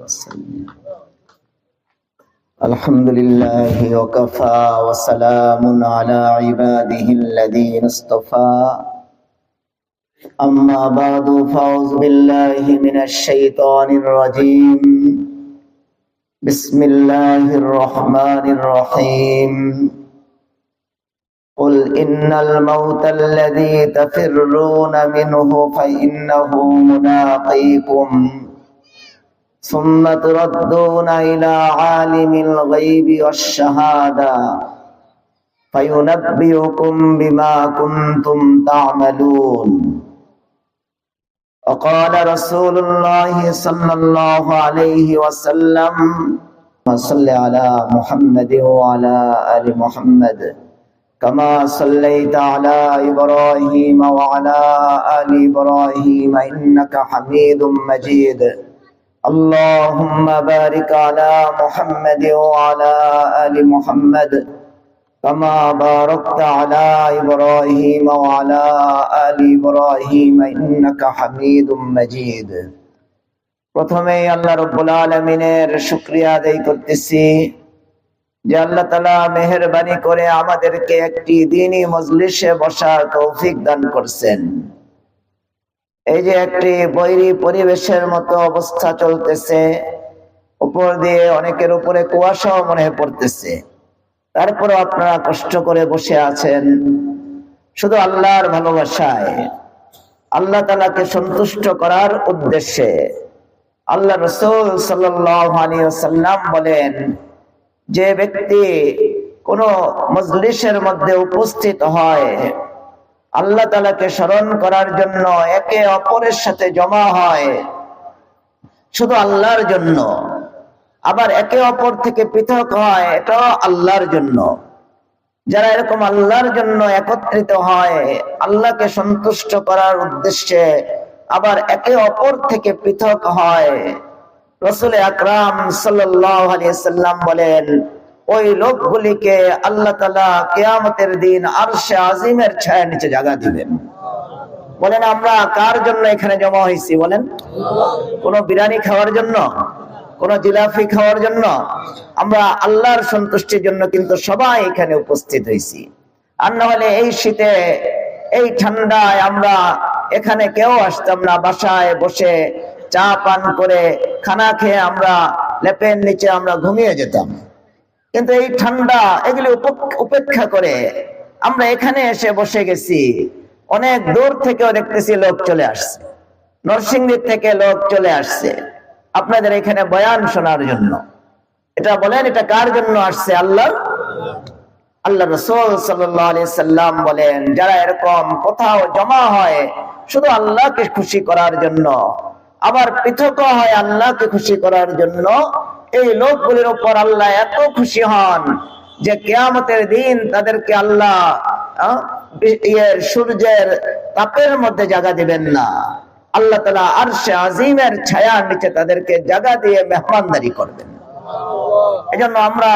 وسلم. الحمد لله وكفى وسلام على عباده الذين اصطفى. أما بعد فأعوذ بالله من الشيطان الرجيم. بسم الله الرحمن الرحيم. قل إن الموت الذي تفرون منه فإنه ملاقيكم ثم تردون إلى عالم الغيب والشهادة فينبئكم بما كنتم تعملون. وقال رسول الله صلى الله عليه وسلم صل على محمد وعلى آل محمد كما صليت على إبراهيم وعلى آل إبراهيم إنك حميد مجيد. اللهم بارك على محمد وعلى آل محمد كما باركت على إبراهيم وعلى آل إبراهيم إنك حميد مجيد. প্রথমে আল্লাহ রাব্বুল আলামিনের শুকরিয়া আদায় করতেছি যে আল্লাহ তাআলা মেহেরবানি করে আমাদেরকে একটি দ্বীনি মজলিসে বসার তৌফিক দান করছেন। এই যে একটি বৈরী পরিবেশের মতো অবস্থা চলতেছে, উপর দিয়ে অনেকের উপরে কুয়াশাও মনে পড়তেছে, তারপরে আপনারা কষ্ট করে বসে আছেন শুধু আল্লাহর ভালোবাসায়, আল্লাহ তাআলাকে সন্তুষ্ট করার উদ্দেশ্যে। আল্লাহ রাসূল সাল্লাল্লাহু আলাইহি ওয়াসাল্লাম বলেন, যে ব্যক্তি কোন মজলিসের মধ্যে উপস্থিত হয়, আল্লাহ তাআলাকে স্মরণ করার জন্য একে অপরের সাথে জমা হয় শুধু আল্লাহর জন্য, আবার একে অপর থেকে পৃথক হয় এটাও আল্লাহর জন্য। যারা এরকম আল্লাহর জন্য একত্রিত হয়, আল্লাহকে সন্তুষ্ট করার উদ্দেশ্যে, আবার একে অপর থেকে পৃথক হয়, রাসূল আকরাম সাল্লাল্লাহু আলাইহি ওয়াসাল্লাম বলেন, ওই লোকগুলিকে আল্লাহ তাআলা কিয়ামতের দিন আরশে আজিমের ছায়ার নিচে জায়গা দিবেন। বলেন, আমরা কার জন্য এখানে জমা হয়েছি? বলেন, কোন বিরিয়ানি খাওয়ার জন্য, কোন জিলাপি খাওয়ার জন্য? আমরা আল্লাহর সন্তুষ্টির জন্য কিন্তু সবাই এখানে উপস্থিত হয়েছি। আর না হলে এই শীতে, এই ঠান্ডায় আমরা এখানে কেউ আসতাম না। বাসায় বসে চা পান করে খানা খেয়ে আমরা লেপের নিচে আমরা ঘুমিয়ে যেতাম। কিন্তু এই ঠান্ডা এগুলি উপেক্ষা করে আমরা এখানে এসে বসে গেছি। অনেক দূর থেকেও দেখতেছি লোক চলে আসছে, নরসিংদী থেকে লোক চলে আসছে আপনাদের এখানে বয়ান শোনার জন্য। এটা বলেন, এটা কার জন্য আসছে? আল্লাহ রাসূল সাল্লাল্লাহু আলাইহি সাল্লাম বলেন, যারা এরকম কোথাও জমা হয় শুধু আল্লাহকে খুশি করার জন্য, আবার পৃথক হয় আল্লাহকে খুশি করার জন্য, এই লোকগুলির উপর আল্লাহ এত খুশি হন যে কিয়ামতের দিন তাদেরকে আল্লাহ সূর্যের তাপের মধ্যে জায়গা দিবেন না। আল্লাহ তাআলা আরশে আজিমের ছায়ার নিচে তাদেরকে জায়গা দিয়ে মেহমানদারি করবেন। এজন্য আমরা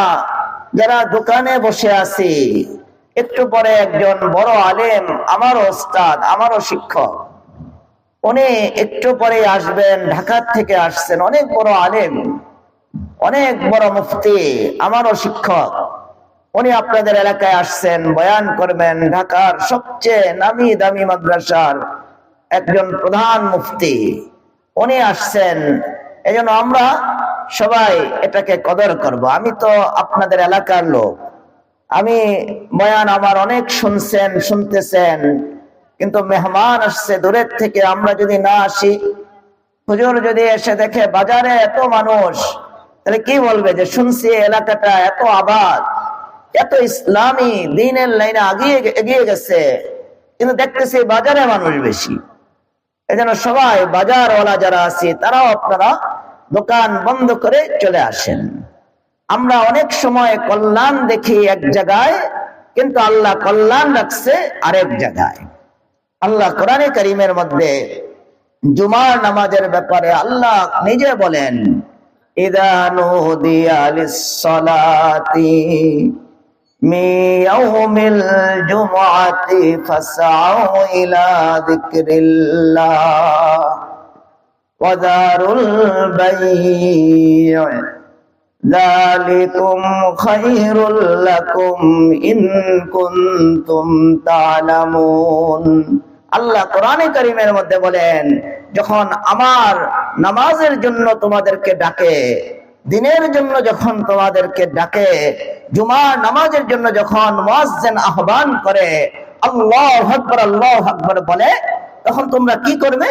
যারা দোকানে বসে আছি, একটু পরে একজন বড় আলেম, আমারও ওস্তাদ, আমারও শিক্ষক, উনি একটু পরে আসবেন। ঢাকা থেকে আসছেন, অনেক বড় আলেম, অনেক বড় মুফতি, আমারও শিক্ষক। উনি আপনাদের এলাকায় আসছেন, বয়ান করবেন। ঢাকার সবচেয়ে নামি দামি মাদ্রাসার একজন প্রধান মুফতি উনি আসছেন। এই জন্য আমরা সবাই এটাকে কদর করব। আমি তো আপনাদের এলাকার লোক, আমি বয়ান আমার অনেক শুনছেন, শুনতেছেন, কিন্তু মেহমান আসছে দূরের থেকে। আমরা যদি না আসি, হুজুর যদি এসে দেখে বাজারে এত মানুষ, তাহলে কি বলবে যে শুনছি এলাকাটা এত আবাদ, এত ইসলামী দ্বীনের লাইনে এগিয়ে গেছে, কিন্তু দেখতেছি বাজারে মানুষ বেশি। এজন্য সবাই বাজারওয়ালা যারা আছে তারাও আপনারা দোকান বন্ধ করে চলে আসেন। আমরা অনেক সময় কল্যাণ দেখি এক জায়গায়, কিন্তু আল্লাহ কল্যাণ রাখছে আরেক জায়গায়। আল্লাহ কোরআনে কারীমের মধ্যে জুমার নামাজের ব্যাপারে আল্লাহ নিজে বলেন, ইযা নুদিয়া লিস-সালাতি মিন ইয়াউমিল জুমআতি ফাসআউ ইলা যিকরিল্লাহ। ওয়াদারুল বাই'আ যালিকুম খায়রুল লাকুম ইন কুনতুম তা'লামুন। আল্লাহ কোরআনে কারীমের মধ্যে বলেন, যখন আমার নামাজের জন্য তোমাদেরকে ডাকে, দিনের জন্য যখন তোমাদেরকে ডাকে, জুমার নামাজের জন্য যখন মুয়াজ্জিন আহ্বান করে আল্লাহু আকবার বলে, তখন তোমরা কি করবে?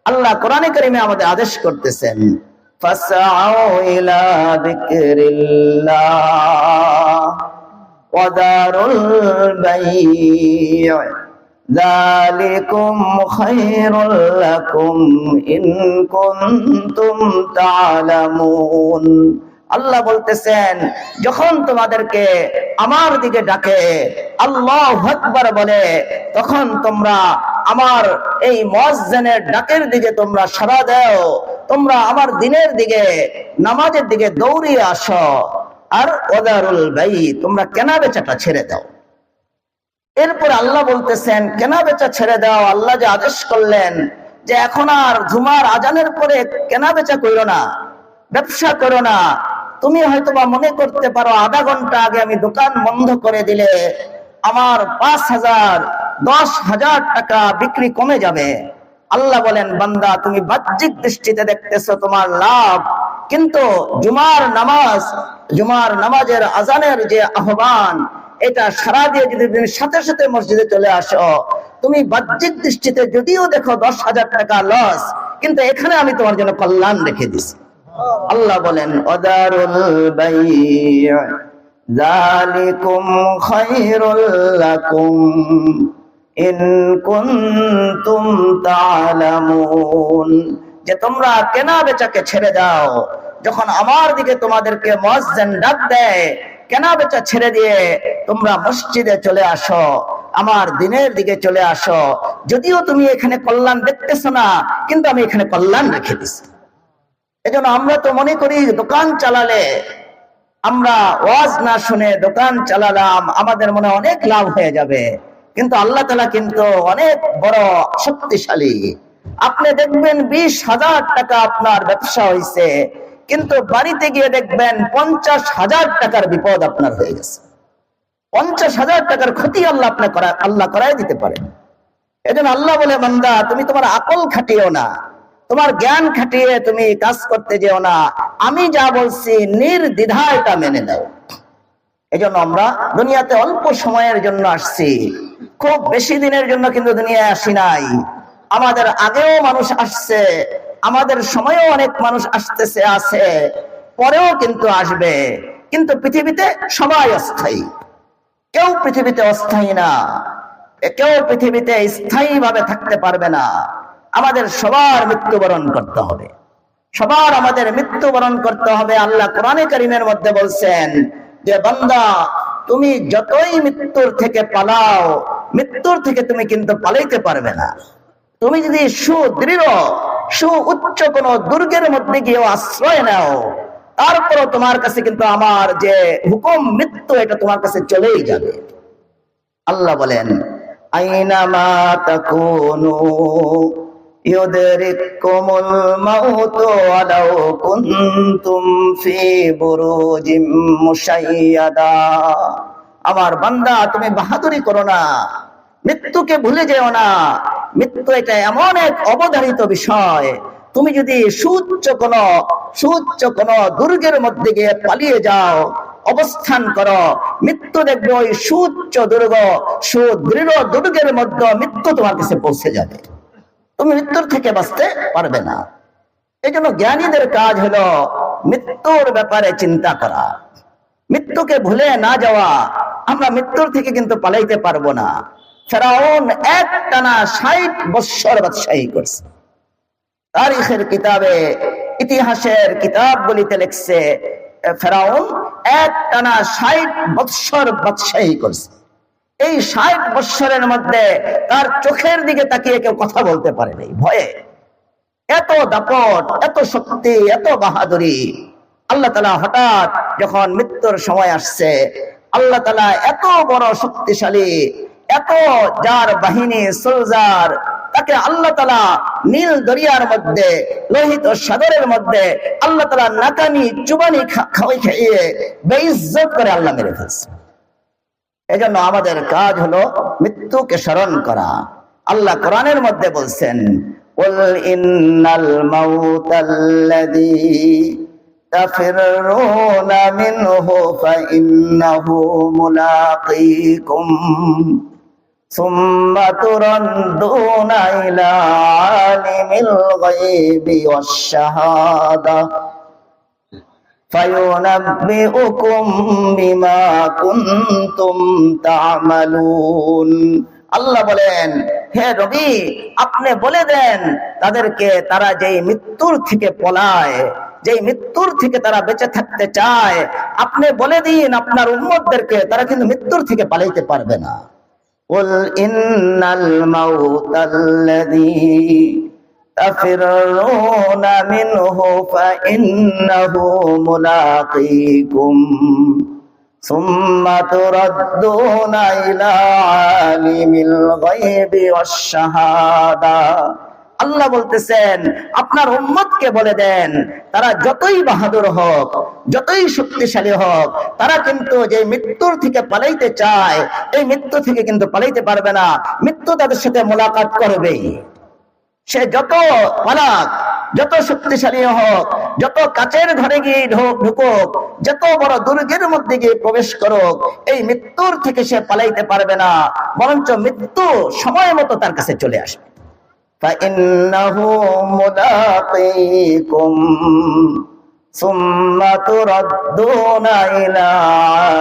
আল্লাহ কোরআনে কারীমে আমাদের আদেশ করতেছেন, ফাসআউ ইলা যিকরিল্লাহ ওয়া দারুল বাই'আ যালিকুম খায়রুল লাকুম ইন কুনতুম তা'লামুন। আল্লাহ বলতেছেন, যখন তোমাদেরকে আমার দিকে ডাকে, আল্লাহু আকবার বলে, তখন তোমরা আমার এই মুয়াজ্জিনের ডাকের দিকে তোমরা সাড়া দাও, তোমরা আমার দিনের দিকে, নামাজের দিকে দৌড়িয়ে আসো। আর ওয়াদারুল বাই, তোমরা কেনা বেচাটা ছেড়ে দাও। এরপর আল্লাহ বলতেছেন, কেনা বেচা ছেড়ে দাও। আল্লাহ যে আদেশ করলেন যে এখন আর জুমার আজানের পরে কেনা বেচা করো না, ব্যবসা করো না। তুমি হয়তোবা মনে করতে পারো আধা ঘন্টা আগে আমি দোকান বন্ধ করে দিলে আমার 5,000 10,000 টাকা বিক্রি কমে যাবে। আল্লাহ বলেন, বান্দা তুমি বাহ্যিক দৃষ্টিতে দেখতেছো তোমার লাভ, কিন্তু জুমার নামাজের আজানের যে আহ্বান, এটা সারা দিয়ে যদি তুমি সাথে সাথে মসজিদে চলে আসো, তুমি বাহ্যিক দৃষ্টিতে যদিও দেখো 10,000 টাকা লস, কিন্তু এখানে আমি তোমার জন্য কল্যাণ রেখে দিছি। আল্লাহ বলেন, ওয়াদারুল বাই'আ যালিকুম খায়রুল লাকুম ইন কুনতুম তা'লামুন। যে তোমরা কেনা বেচাকে ছেড়ে দাও। যখন আমার দিকে তোমাদেরকে মুয়াজ্জিন ডাক দেয়, কেনা বেচা ছেড়ে দিয়ে তোমরা মসজিদে চলে আসো, আমার দিনের দিকে চলে আসো। যদিও তুমি এখানে কল্যাণ দেখতেছো না, কিন্তু আমি এখানে কল্যাণ রেখে দিছি। এজন্য আমরা তো মনে করি দোকান চালালে, আমরা ওয়াজ না শুনে দোকান চালালাম, আমাদের মনে অনেক লাভ হয়ে যাবে। কিন্তু আল্লাহ তাআলা কিন্তু অনেক বড় শক্তিশালী। আপনি দেখবেন 20,000 টাকা আপনার ব্যবসা হয়েছে, কিন্তু বাড়িতে গিয়ে দেখবেন 50,000 টাকার বিপদ আপনার হয়ে গেছে। 50,000 টাকার ক্ষতি আল্লাহ করাই দিতে পারেন। এজন্য আল্লাহ বলে, বান্দা তুমি তোমার আকল খাটিও না, তোমার জ্ঞান খাটিয়ে তুমি কাজ করতে যেও না, আমি যা বলছি নির্দ্বিধায় তা মেনে নাও। এজন্য আমরা দুনিয়াতে অল্প সময়ের জন্য আসছি, খুব বেশি দিনের জন্য কিন্তু দুনিয়ায় আসি নাই। আমাদের আগেও মানুষ আসছে, আমাদের সময়েও অনেক মানুষ আসতেছে, আছে, পরেও কিন্তু আসবে। কিন্তু পৃথিবীতে সবাই অস্থায়ী, কেউ পৃথিবীতে অস্থায়ী না, কেউ পৃথিবীতে স্থায়ী ভাবে থাকতে পারবে না। আমাদের সবার মৃত্যুবরণ করতে হবে, সবার আমাদের মৃত্যুবরণ করতে হবে। আল্লাহ কোরআনে কারীমের মধ্যে বলছেন যে, বান্দা তুমি যতই মৃত্যুর থেকে পালাও, মৃত্যুর থেকে তুমি কিন্তু পালাইতে পারবে না। তুমি যদি সুউচ্চ কোন দুর্গের মধ্যে গিয়ে আশ্রয় নাও, তারপরও তোমার কাছে কিন্তু আমার যে হুকুম মৃত্যু, এটা তোমার কাছে চলেই যাবে। আল্লাহ বলেন, আইনামা তাকুনু ইউদরিকুমুল মাউতু ওয়ালাউ কুনতুম ফি বুরুজিম মুশাইয়াদা। আমার বান্দা তুমি বাহাদুরি করো না, মৃত্যুকে ভুলে যেও না। মৃত্যু এটা এমন এক অবধারিত বিষয়, তুমি যদি সুউচ্চ কোন দুর্গের মধ্যে গিয়ে পালিয়ে যাও, অবস্থান করো, মৃত্যু দেখবে ওই সুউচ্চ দুর্গ, সুদৃঢ় দুর্গের মধ্যে মৃত্যু তোমার কাছে পৌঁছে যাবে, তুমি মৃত্যুর থেকে বাঁচতে পারবে না। এই জন্য জ্ঞানীদের কাজ হলো মৃত্যুর ব্যাপারে চিন্তা করা, মৃত্যুকে ভুলে না যাওয়া। আমরা মৃত্যুর থেকে কিন্তু পালাইতে পারবো না। ফেরাউন একটানা 60 বৎসর বাদশাহী করছে। তারিখের কিতাবে, ইতিহাসের কিতাবগুলিতে লিখছে, ফেরাউন একটানা 60 বৎসর বাদশাহী করছে। এই 60 বৎসরের মধ্যে তার চোখের দিকে তাকিয়ে কেউ কথা বলতে পারেনি ভয়ে। এত দাপট, এত শক্তি, এত বাহাদুরি। আল্লাহ তাআলা হঠাৎ যখন মৃত্যুর সময় আসছে, আল্লাহ তাআলা এত বড় শক্তিশালী, এত যার বাহিনী, সোলজার, তাকে আল্লাহ তাআলা নীল দরিয়ার মধ্যে, লোহিত সাগরের মধ্যে আল্লাহ তাআলা নাকানি চুবানি খাইয়ে বেইজ্জত করে আল্লাহ মেরে ফেলছে। এজন্য আমাদের কাজ হলো মৃত্যুকে স্মরণ করা। আল্লাহ কোরআনের মধ্যে বলছেন, কুল ইন্নাল মাউতাল্লাযী তাফিরুনা মিনহু ফাইন্নাহু মুলাকীকুম সুম্মা তুরাদ্দুনা ইলা আলিমিল গায়বি ওয়াশ শাহাদা ফায়ুনাব্বিউকুম বিমা কুনতুম তা'মালুন। আল্লাহ বলেন, হে নবী, আপনি বলে দেন তাদেরকে, তারা যেই মৃত্যুর থেকে পলায়, যেই মৃত্যুর থেকে তারা বেঁচে থাকতে চায়, আপনি বলে দিন আপনার উম্মতদেরকে, তারা কিন্তু মৃত্যুর থেকে পালাইতে পারবে না। কুল ইন্নাল মাউতাল্লাযী তাফিরুনা মিনহু ফাইন্নাহু মুলাকীকুম সুম্মা তুরাদ্দুনা ইলা আলিমিল গায়বি ওয়াশ শাহাদা। আল্লাহ বলতেছেন, আপনার উম্মতকে বলে দেন, তারা যতই বাহাদুর হোক, যতই শক্তিশালী হোক, তারা কিন্তু যে মৃত্যুর থেকে পালাইতে চায়, এই মৃত্যু থেকে কিন্তু পালাইতে পারবে না। মৃত্যু তাদের সাথে মোলাকাত করবেই। সে যত পালাক, যত শক্তিশালী হোক, যত কাচের ঘরে গিয়ে ঢুকুক, যত বড় দুর্গের মধ্যে গিয়ে প্রবেশ করুক, এই মৃত্যুর থেকে সে পালাইতে পারবে না, বরঞ্চ মৃত্যু সময় মতো তার কাছে চলে আসবে। ফাইন্নাহু মুলাকীকুম সুম্মা তুরাদ্দুনা ইলা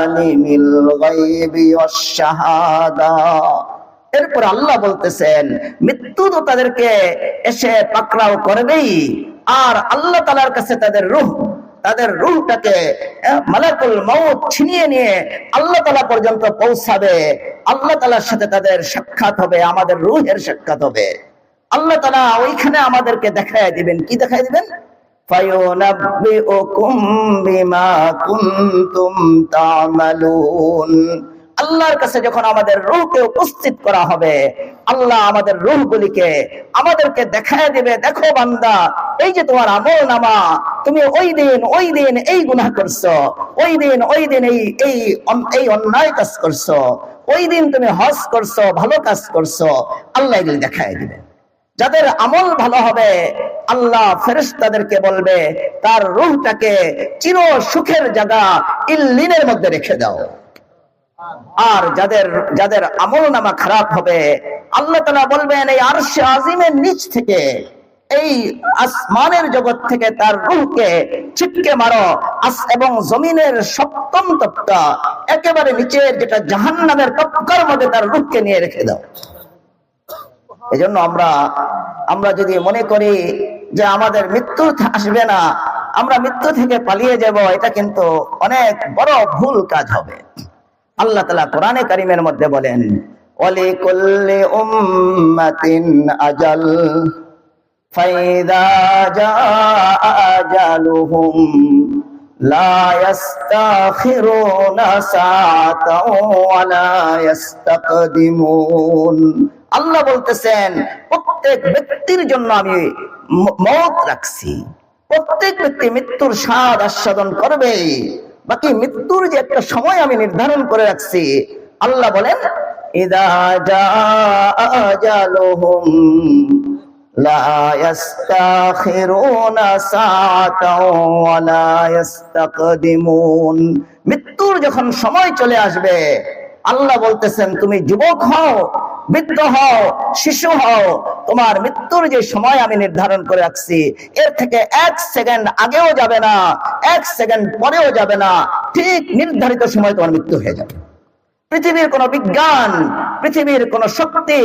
আলিমিল গায়বি ওয়াশ শাহাদা। এরপর আল্লাহ বলতেছেন, মৃত্যু তো তাদেরকে এসে পাকড়াও করবেই, আর আল্লাহ তাআলার কাছে তাদের রূহটাকে মালাকুল মউত ছিনিয়ে নিয়ে আল্লাহ তাআলা পর্যন্ত পৌঁছাবে। আল্লাহ তাআলার সাথে তাদের সাক্ষাৎ হবে, আমাদের রূহের সাক্ষাৎ হবে। আল্লাহ তাআলা ওইখানে আমাদেরকে দেখায় দিবেন। কি দেখায় দিবেন? ফায়ুনাব্বিউকুম বিমা কুনতুম তা'মালুন। আল্লাহর কাছে যখন আমাদের রূহকে উপস্থিত করা হবে, আল্লাহ আমাদের রূহগুলিকে আমাদেরকে দেখায় দিবে, দেখো বান্দা, এই যে তোমার আমলনামা, তুমি ওই দিন এই গুনাহ করছো, ওই দিন এই অন্যায় কাজ করছো, ওই দিন তুমি হজ করছো, ভালো কাজ করছো। আল্লাহ এগুলি দেখায় দিবে। যাদের আমল ভালো হবে, আল্লাহ ফেরেশতাদেরকে বলবে, তার রূহটাকে চির সুখের জায়গা ইল্লিনের মধ্যে রেখে দাও। আর যাদের আমলনামা খারাপ হবে, আল্লাহ তাআলা বলবেন, এই আরশে আজিমের নিচ থেকে, এই আসমানের জগৎ থেকে তার রূহকে ছিটকে মারো, এবং জমিনের সপ্তম তক্তা একেবারে নিচের যেটা জাহান্নামের তক্কার মধ্যে তার রূহকে নিয়ে রেখে দাও। এজন্য আমরা যদি মনে করি যে আমাদের মৃত্যু আসবে না, আমরা মৃত্যু থেকে পালিয়ে যাব, এটা কিন্তু অনেক বড় ভুল কাজ হবে। আল্লাহ তাআলা কোরআনে কারীমের মধ্যে বলেন, ওয়ালিকুল্লি উম্মাতিন আজাল ফাইদা জাআ আজালুহুম লা ইস্তাখিরুনা সাআতাও ওয়া লা ইস্তাকদিমুন। আল্লাহ বলতেছেন, প্রত্যেক ব্যক্তির জন্য আমি মওত রাখছি। প্রত্যেক ব্যক্তি মৃত্যুর স্বাদ আস্বাদন করবে, বাকি মৃত্যুর যে একটা সময় আমি নির্ধারণ করে রাখছি। আল্লাহ বলেন, ইযা জাআ আজালুহুম লা ইস্তাখিরুনা সাআতাও ওয়া লা ইস্তাকদিমুন। মৃত্যুর যখন সময় চলে আসবে, আল্লাহ বলতেছেন, তুমি যুবক হও, বৃদ্ধ হও, শিশু হও, তোমার মৃত্যুর যে সময় আমি নির্ধারণ করে রাখছি, এর থেকে 1 সেকেন্ড আগেও যাবে না, 1 সেকেন্ড পরেও যাবে না, ঠিক নির্ধারিত সময় তোমার মৃত্যু হয়ে যাবে। পৃথিবীর কোন বিজ্ঞান, পৃথিবীর কোন শক্তি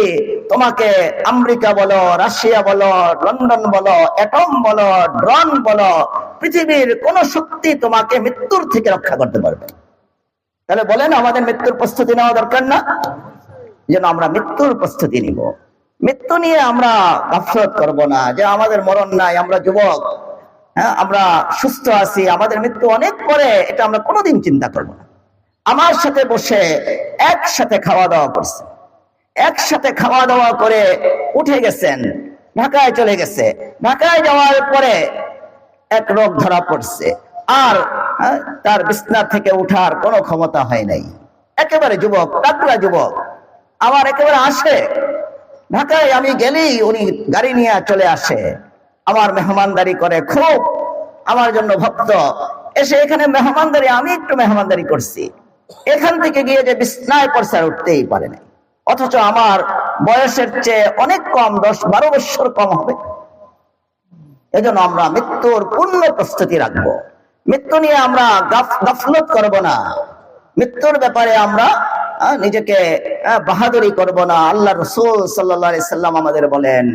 তোমাকে, আমেরিকা বলো, রাশিয়া বলো, লন্ডন বলো, অ্যাটম বলো, ড্রোন বলো, পৃথিবীর কোন শক্তি তোমাকে মৃত্যুর থেকে রক্ষা করতে পারবে। তাহলে বলেন, আমাদের মৃত্যুর প্রস্তুতি নেওয়া দরকার না? যেন আমরা মৃত্যুর প্রস্তুতি নিব। মৃত্যু নিয়ে আমরা গাফলত করব না, যে আমাদের মরণ নাই, আমরা যুবক, আমরা সুস্থ আছি, আমাদের মৃত্যু অনেক পরে, এটা আমরা কোনোদিন চিন্তা করব না। আমার সাথে বসে একসাথে খাওয়া দাওয়া করছে, একসাথে খাওয়া দাওয়া করে উঠে গেছেন, ঢাকায় চলে গেছে। ঢাকায় যাওয়ার পরে এক রোগ ধরা পড়ছে, আর তার বিছনা থেকে উঠার কোনো ক্ষমতা হয় নাই। একেবারে যুবক, তাগড়া যুবক, আমার একেবারে আসে ঢাকায় আমি গেলেই উনি গাড়ি নিয়ে চলে আসে, আমার মেহমানদারি করে, খুব আমার জন্য ভক্ত। এসে এখানে মেহমানদারি, আমি একটু মেহমানদারি করছি, এখান থেকে গিয়ে যে বিছনায় পড়ছে আর উঠতেই পারে নাই। অথচ আমার বয়সের চেয়ে অনেক কম, 10-12 বছর কম হবে। এজন্য আমরা মৃত্যুর পূর্ণ প্রস্তুতি রাখবো। মৃত্যু নিয়ে আমরা গাফলত করব না। মৃত্যুর ব্যাপারে আমরা নিজেকে বাহাদুরি করব না। আল্লাহ রাসূল সাল্লাল্লাহু আলাইহি সাল্লাম আমাদের বলেন,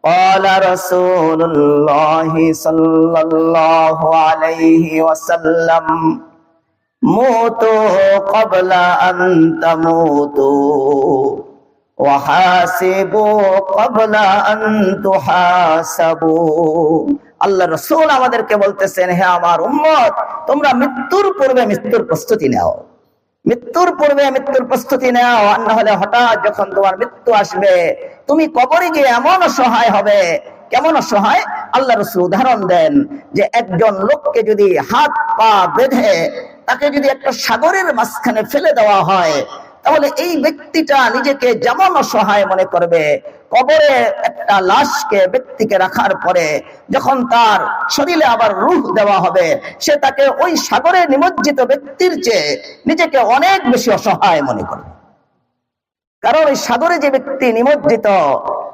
ক্বালা রাসূলুল্লাহ সাল্লাল্লাহু আলাইহি ওয়াসাল্লাম, মুতু ক্বাবলা আন তামুতু ওয়া হাসিবু ক্বাবলা আন তুহাসাবু। আল্লাহ রাসূল আমাদেরকে বলতেছেন, হে আমার উম্মত, তোমরা মৃত্যুর পূর্বে মৃত্যুর প্রস্তুতি নাও। মৃত্যুর পূর্বে মৃত্যুর প্রস্তুতি নাও, আর না হলে হঠাৎ যখন তোমার মৃত্যু আসবে, তুমি কবরে গিয়ে এমন অসহায় হবে। কেমন অসহায়? আল্লাহ রাসূল উদাহরণ দেন যে একজন লোককে যদি হাত পা বেঁধে তাকে যদি একটা সাগরের মাঝখানে ফেলে দেওয়া হয়, তাহলে এই ব্যক্তিটা নিজেকে যেমন অসহায় মনে করবে, কবরে একটা লাশকে, ব্যক্তিকে রাখার পরে যখন তার শরীরে আবার রূহ দেওয়া হবে, সে তাকে ওই সাগরে নিমজ্জিত ব্যক্তির চেয়ে নিজেকে অনেক বেশি অসহায় মনে করবে। কারণ ওই সাগরে যে ব্যক্তি নিমজ্জিত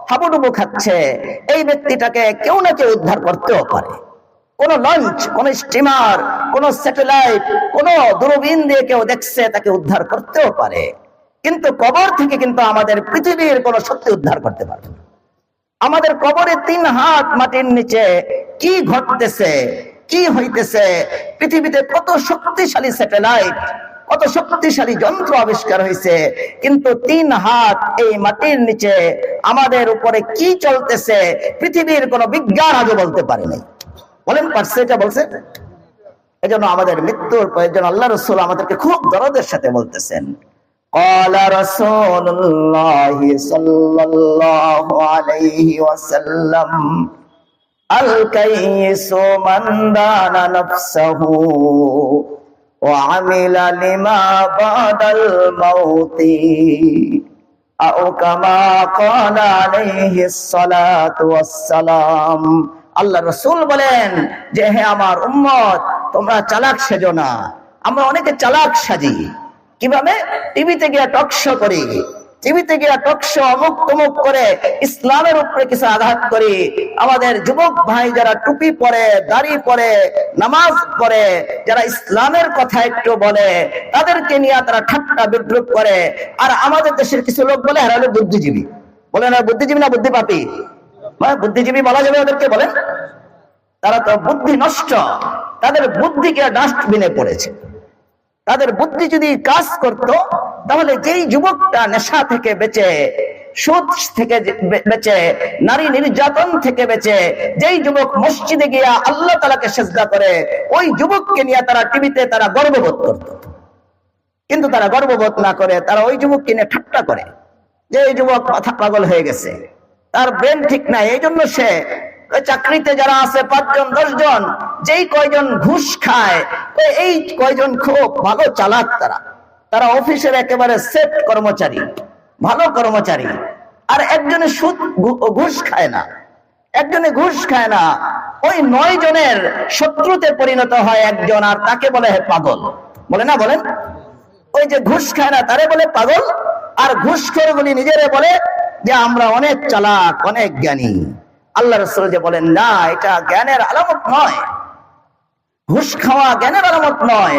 হাবুডুবু খাচ্ছে, এই ব্যক্তিটাকে কেউ না কেউ উদ্ধার করতেও পারে। কোন লঞ্চ, কোন স্টিমার, কোন স্যাটেলাইট, কোন দূরবীন দিয়ে কেউ দেখছে, তাকে উদ্ধার করতেও পারে। কিন্তু কবর থেকে কিন্তু আমাদের পৃথিবীর কোন শক্তি উদ্ধার করতে পারবে না। আমাদের কবরে 3 হাত মাটির নিচে কি ঘটতেছে, কি হইতেছে, পৃথিবীতে কত শক্তিশালী স্যাটেলাইট, কত শক্তিশালী যন্ত্র আবিষ্কার হয়েছে, কিন্তু 3 হাত এই মাটির নিচে আমাদের উপরে কি চলতেছে পৃথিবীর কোন বিজ্ঞান আজও বলতে পারে নাই। বলেন পারছে? এটা বলছে। এজন্য আমাদের মৃত্যুর প্রয়োজন। আল্লাহ রাসূল আমাদেরকে খুব দরদের সাথে বলতেছেন, ক্বালা রাসূলুল্লাহ সাল্লাল্লাহু আলাইহি ওয়াসাল্লাম, আল কাইয়িসু মান দানা নাফসাহু ওয়া আমিলা লিমা বাদাল মাউতি আও কামা ক্বালা আলাইহিস সালাতু ওয়াস সালাম। আল্লাহ রাসূল বলেন যে, হে আমার উম্মত, তোমরা চালাক সেজো না। আমরা অনেকে চালাক সাজি। কিভাবে? টিভিতে গিয়ে টকশো করি, টিভিতে গিয়ে টকশো অমুক তমুক করে ইসলামের উপরে কিছু আঘাত করি। আমাদের যুবক ভাই যারা টুপি পরে, দাড়ি পরে, নামাজ পড়ে, যারা ইসলামের কথা একটু বলে, তাদেরকে নিয়ে তারা ঠাট্টা বিদ্রুপ করে। আর আমাদের দেশের কিছু লোক বলে এরা হলো বুদ্ধিজীবী। বলে না বুদ্ধিজীবী না বুদ্ধিপাপী? বুদ্ধিজীবী বলা যাবে ওদেরকে? বলেন, তারা তো বুদ্ধি নষ্ট, তাদের বুদ্ধিকে ডাস্টবিনে পড়েছে। তাদের বুদ্ধি যদি কাজ করত, তাহলে যেই যুবকটা নেশা থেকে বেঁচে, সুদ থেকে বেঁচে, নারী নির্যাতন থেকে বেঁচে, যেই যুবক মসজিদে গিয়া আল্লাহ তাআলাকে সিজদা করে, ওই যুবককে নিয়ে তারা টিভিতে তারা গর্ববোধ করত। কিন্তু তারা গর্ববোধ না করে তারা ওই যুবককে নিয়ে ঠাট্টা করে যে এই যুবক মাথা পাগল হয়ে গেছে, তার ব্রেন ঠিক নাই। এই জন্য সে চাকরিতে যারা আছে 5 জন 10 জন, যেই কয়জন ঘুষ খায়, এই কয়জন খুব ভালো চালাক। তারা অফিসের একেবারে সেট কর্মচারী, ভালো কর্মচারী। আর একজনে ঘুষ খায় না, একজনে ঘুষ খায় না। ওই 9 জনের শত্রুতে পরিণত হয় একজন, আর তাকে বলে পাগল। বলে না? বলেন, ওই যে ঘুষ খায় না তারে বলে পাগল, আর ঘুষখোরগুলি নিজেরে বলে যে আমরা অনেক চালাক, অনেক জ্ঞানী। আল্লাহ রাসূল যে বলেন, না, এটা জ্ঞানের আলামত নয়। ঘুষ খাওয়া জ্ঞানের আলামত নয়।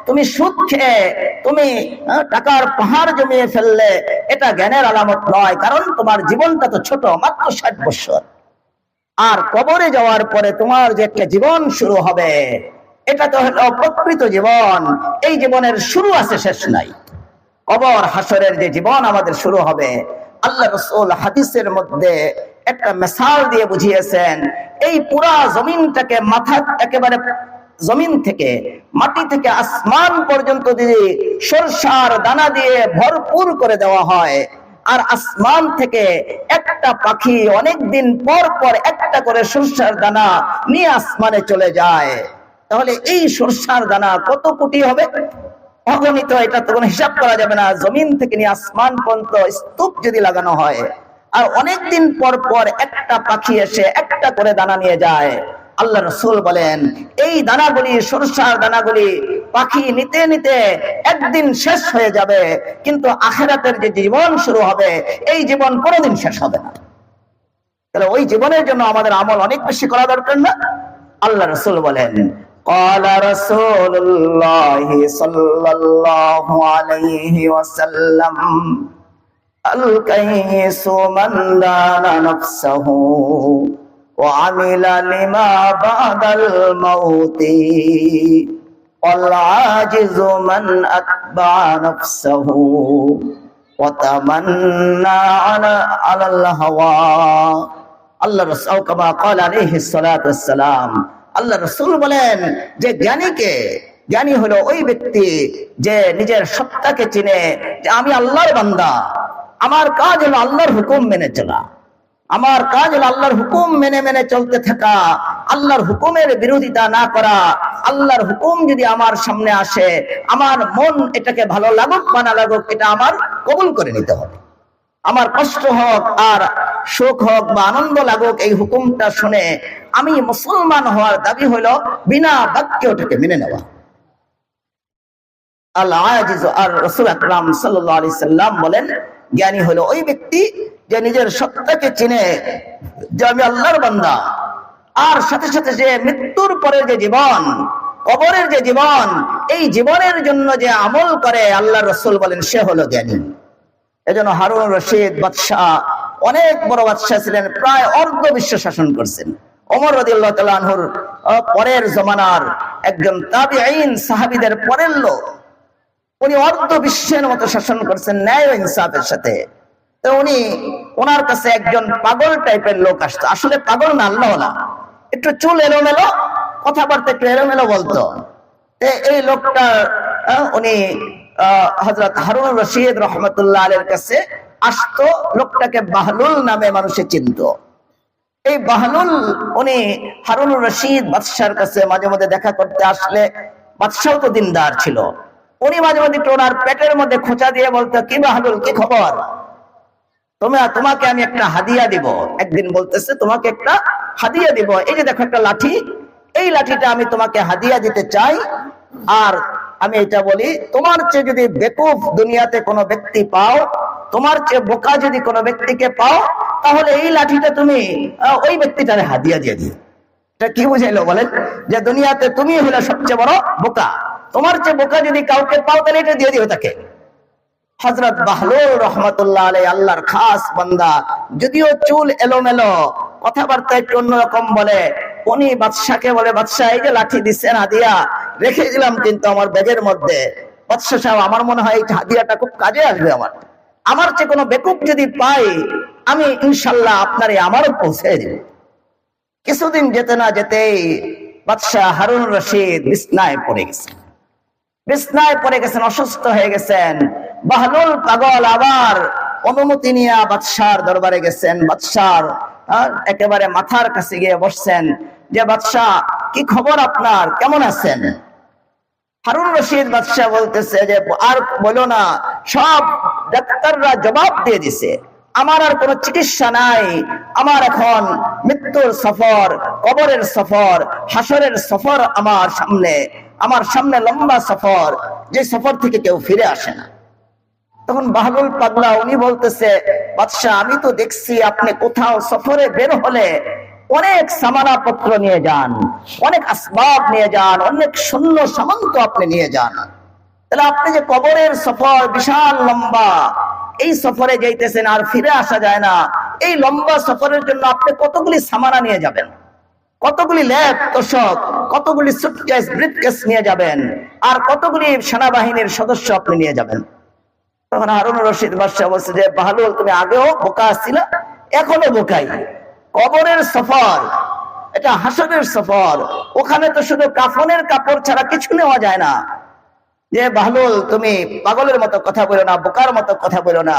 তুমি সুদ খেয়ে তুমি টাকার পাহাড় জমিয়ে ফেললে এটা জ্ঞানের আলামত নয়। কারণ তোমার জীবনটা তো ছোট, মাত্র 60 বছর। আর কবরে যাওয়ার পরে তোমার যে একটা জীবন শুরু হবে, এটা তো হলো প্রকৃত জীবন। এই জীবনের শুরু আছে, শেষ নাই। কবর হাসরের যে জীবন আমাদের শুরু হবে, আল্লাহ রাসূল হাদিসের মধ্যে একটা মিসাল দিয়ে বুঝিয়েছেন। এই পুরা জমিনটাকে মাথা একেবারে জমিন থেকে, মাটি থেকে আসমান পর্যন্ত যদি সরষার দানা দিয়ে ভরপুর করে দেওয়া হয়, আর আসমান থেকে একটা পাখি অনেকদিন পর পর একটা করে সরষার দানা নিয়ে আসমানে চলে যায়, তাহলে এই সরষার দানা কত কোটি হবে? অগণিত, এটা তো কোনো হিসাব করা যাবে না। জমিন থেকে নিয়ে আসমান পর্যন্ত স্তূপ যদি লাগানো হয়, আর অনেকদিন পর পর একটা পাখি এসে একটা করে দানা নিয়ে যায়, আল্লাহ রাসূল বলেন এই দানাগুলি, সরষার দানাগুলি পাখি নিতে নিতে একদিন শেষ হয়ে যাবে, কিন্তু আখিরাতের যে জীবন শুরু হবে এই জীবন কোনোদিন শেষ হবে না। তাহলে ওই জীবনের জন্য আমাদের আমল অনেক বেশি করা দরকার না? আল্লাহ রাসূল বলেন, قال رسول الله صلى الله عليه وسلم الكيس من دان نفسه وعمل لما بعد الموت والعاجز من أتبع نفسه وتمنى على الهوى আল্লাহ রাসূল কামা قال عليه الصلاه والسلام আল্লাহ রাসূল বলেন যে জ্ঞানী হলো ওই ব্যক্তি যে নিজের সত্তাকে চিনে যে আমি আল্লাহর বান্দা, আমার কাজ হলো আল্লাহর হুকুম মেনে চলা, আমার কাজ হলো আল্লাহর হুকুম মেনে মেনে চলতে থাকা, আল্লাহর হুকুমের বিরোধিতা না করা। আল্লাহর হুকুম যদি আমার সামনে আসে, আমার মন এটাকে ভালো লাগুক বা না লাগুক, এটা আমার কবুল করে নিতে হবে। আমার কষ্ট হোক আর সুখ হোক বা আনন্দ লাগুক, এই হুকুমটা শুনে আমি মুসলমান হওয়ার দাবি হলো বিনা বাক্যে ওটাকে মেনে নেওয়া। আল্লাহ আজিজ আর রাসূল আকরাম সাল্লাল্লাহু আলাইহি সাল্লাম বলেন জ্ঞানী হলো ওই ব্যক্তি যে নিজের সত্তাকে চিনে যে আমি আল্লাহর বান্দা, আর সাথে সাথে যে মৃত্যুর পরের যে জীবন, কবরের যে জীবন, এই জীবনের জন্য যে আমল করে, আল্লাহ রাসূল বলেন সে হলো জ্ঞানী। এজন্য হারুন রশিদ বাদশাহ অনেক বড় বাদশাহ ছিলেন, প্রায় অর্ধ বিশ্ব শাসন করছেন। ওমর রাদিয়াল্লাহু তাআলা আনহুর পরের জমানার একজন তাবিঈন, সাহাবীদের পরের লোক, উনি অর্ধ বিশ্বের মতো শাসন করছেন ন্যায় ও ইনসাফের সাথে। তো ওনার কাছে একজন পাগল টাইপের লোক আসতো, আসলে পাগল না, আল্লাহওয়ালা, একটু চুল এলোমেলো, কথাবার্তা একটু এলোমেলো বলতো। এই লোকটা উনি হযরত হারুন রশিদ রাহমাতুল্লাহ আলাইহির কাছে আসতো। লোকটাকে বাহলুল নামে মানুষে চিনতো। এই বাহলুল উনি হারুন রশিদ বাদশার কাছে মাঝে মধ্যে দেখা করতে আসলে, বাদশাও তো দিনদার ছিল, উনি মাঝে মধ্যে ওনার পেটের মধ্যে খোঁচা দিয়ে বলতো, কি বাহলুল, কি খবর, তোমাকে আমি একটা হাদিয়া দিব। একদিন বলতেছে তোমাকে একটা হাদিয়া দিব, এই যে দেখো একটা লাঠি, এই লাঠিটা আমি তোমাকে হাদিয়া দিতে চাই। আর আমি এটা বলি, তোমার চেয়ে যদি বেকুফ দুনিয়াতে কোনো ব্যক্তি পাও, তোমার চেয়ে বোকা যদি কোনো ব্যক্তিকে পাও, তাহলে এই লাঠিটা তুমি ওই ব্যক্তিটারে হাদিয়া দিয়ে দিও। এটা কি বুঝাইলো বলেন? যে দুনিয়াতে তুমি হলে সবচেয়ে বড় বোকা, তোমার চেয়ে বোকা যদি কাউকে পাও তাহলে এটা দিয়ে দিও তাকে। হযরত বাহলুল রাহমাতুল্লাহ আলাইহি আল্লাহর খাস বান্দা, যদিও চুল এলোমেলো, কথাবার্তা একটু অন্যরকম বলে, উনি বাদশাকে বলে, বাদশাহ এই যে লাঠি দিচ্ছেন হাদিয়া, রেখে দিলাম কিন্তু আমার ব্যাগের মধ্যে। বাদশাহ সাহেব, আমার মনে হয় এই হাদিয়াটা খুব কাজে আসবে, আমার চেয়ে কোনো বেকুব যদি পাই, আমি ইনশাল্লাহ আপনারে আমারও পৌঁছে দেব। কিছুদিন যেতে না যেতেই বাদশাহ হারুন রশিদ বিছনায় পড়ে গেছেন, অসুস্থ হয়ে গেছেন। বাহলুল পাগল আবার অনুমতি নিয়ে বাদশার দরবারে গেছেন। বাদশার একেবারে মাথার কাছে গিয়ে বসছেন যে, বাদশাহ কি খবর আপনার, কেমন আছেন? হারুন রশিদ বাদশাহ বলতেছে যে, আর বলো না, সব ডাক্তাররা জবাব দিয়ে দিছে, আমার আর কোনো চিকিৎসা নাই, আমার এখন মৃত্যুর সফর, কবরের সফর, হাসরের সফর আমার সামনে লম্বা সফর, যে সফর থেকে কেউ ফিরে আসে না। তখন বাহলুল পাগলা উনি বলতেছে, বাদশাহ আমি তো দেখছি আপনি কোথাও সফরে বের হলে অনেক সামানাপত্র নিয়ে যান, অনেক আসবাব নিয়ে যান, অনেক সৈন্য সামন্ত আপনি নিয়ে যান, তাহলে আপনি যে কবরের সফর বিশাল লম্বা, এই সফরে যাইতেছেন আর ফিরে আসা যায় না, এই লম্বা সফরের জন্য আপনি কতগুলি সামানা নিয়ে যাবেন, কতগুলি ল্যাব তোষক, কতগুলি সুটকেস ব্রিফকেস নিয়ে যাবেন, আর কতগুলি সেনাবাহিনীর সদস্য আপনি নিয়ে যাবেন। তখন হারুন রশিদ বাদশাহ বলছে যে, বাহলুল তুমি আগেও বোকা ছিল, এখনো বোকাই। কবরের সফর এটা হাসরের সফর, ওখানে তো শুধু কাফনের কাপড় ছাড়া কিছু নেওয়া যায় না। যে বাহলুল, তুমি পাগলের মতো কথা বলো না, বোকার মতো কথা বলো না,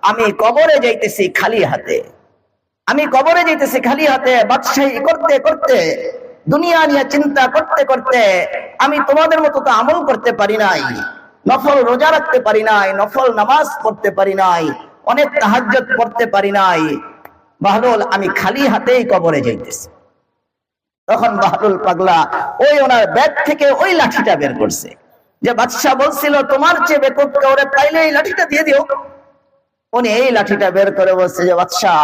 আমি কবরে যাইতেছি খালি হাতে, আমি কবরে যাইতেছি খালি হাতে। বাদশাহী করতে করতে, দুনিয়া নিয়ে চিন্তা করতে করতে আমি তোমাদের মতো তো আমল করতে পারি নাই, নফল রোজা রাখতে পারি নাই, নফল নামাজ পড়তে পারি নাই, অনেক তাহাজ্জুদ পড়তে পারি নাই। বাহলুল, আমি খালি হাতেই কবরে যাইতেছি। তখন বাহলুল পাগলা ওই ওনার ব্যাগ থেকে ওই লাঠিটা বের করছে, যে বাদশাহ বলছিল তোমার চেয়ে বেকুব কাউরে পাইলে এই লাঠিটা দিয়ে দিও। উনি এই লাঠিটা বের করে বলছে যে বাদশাহ,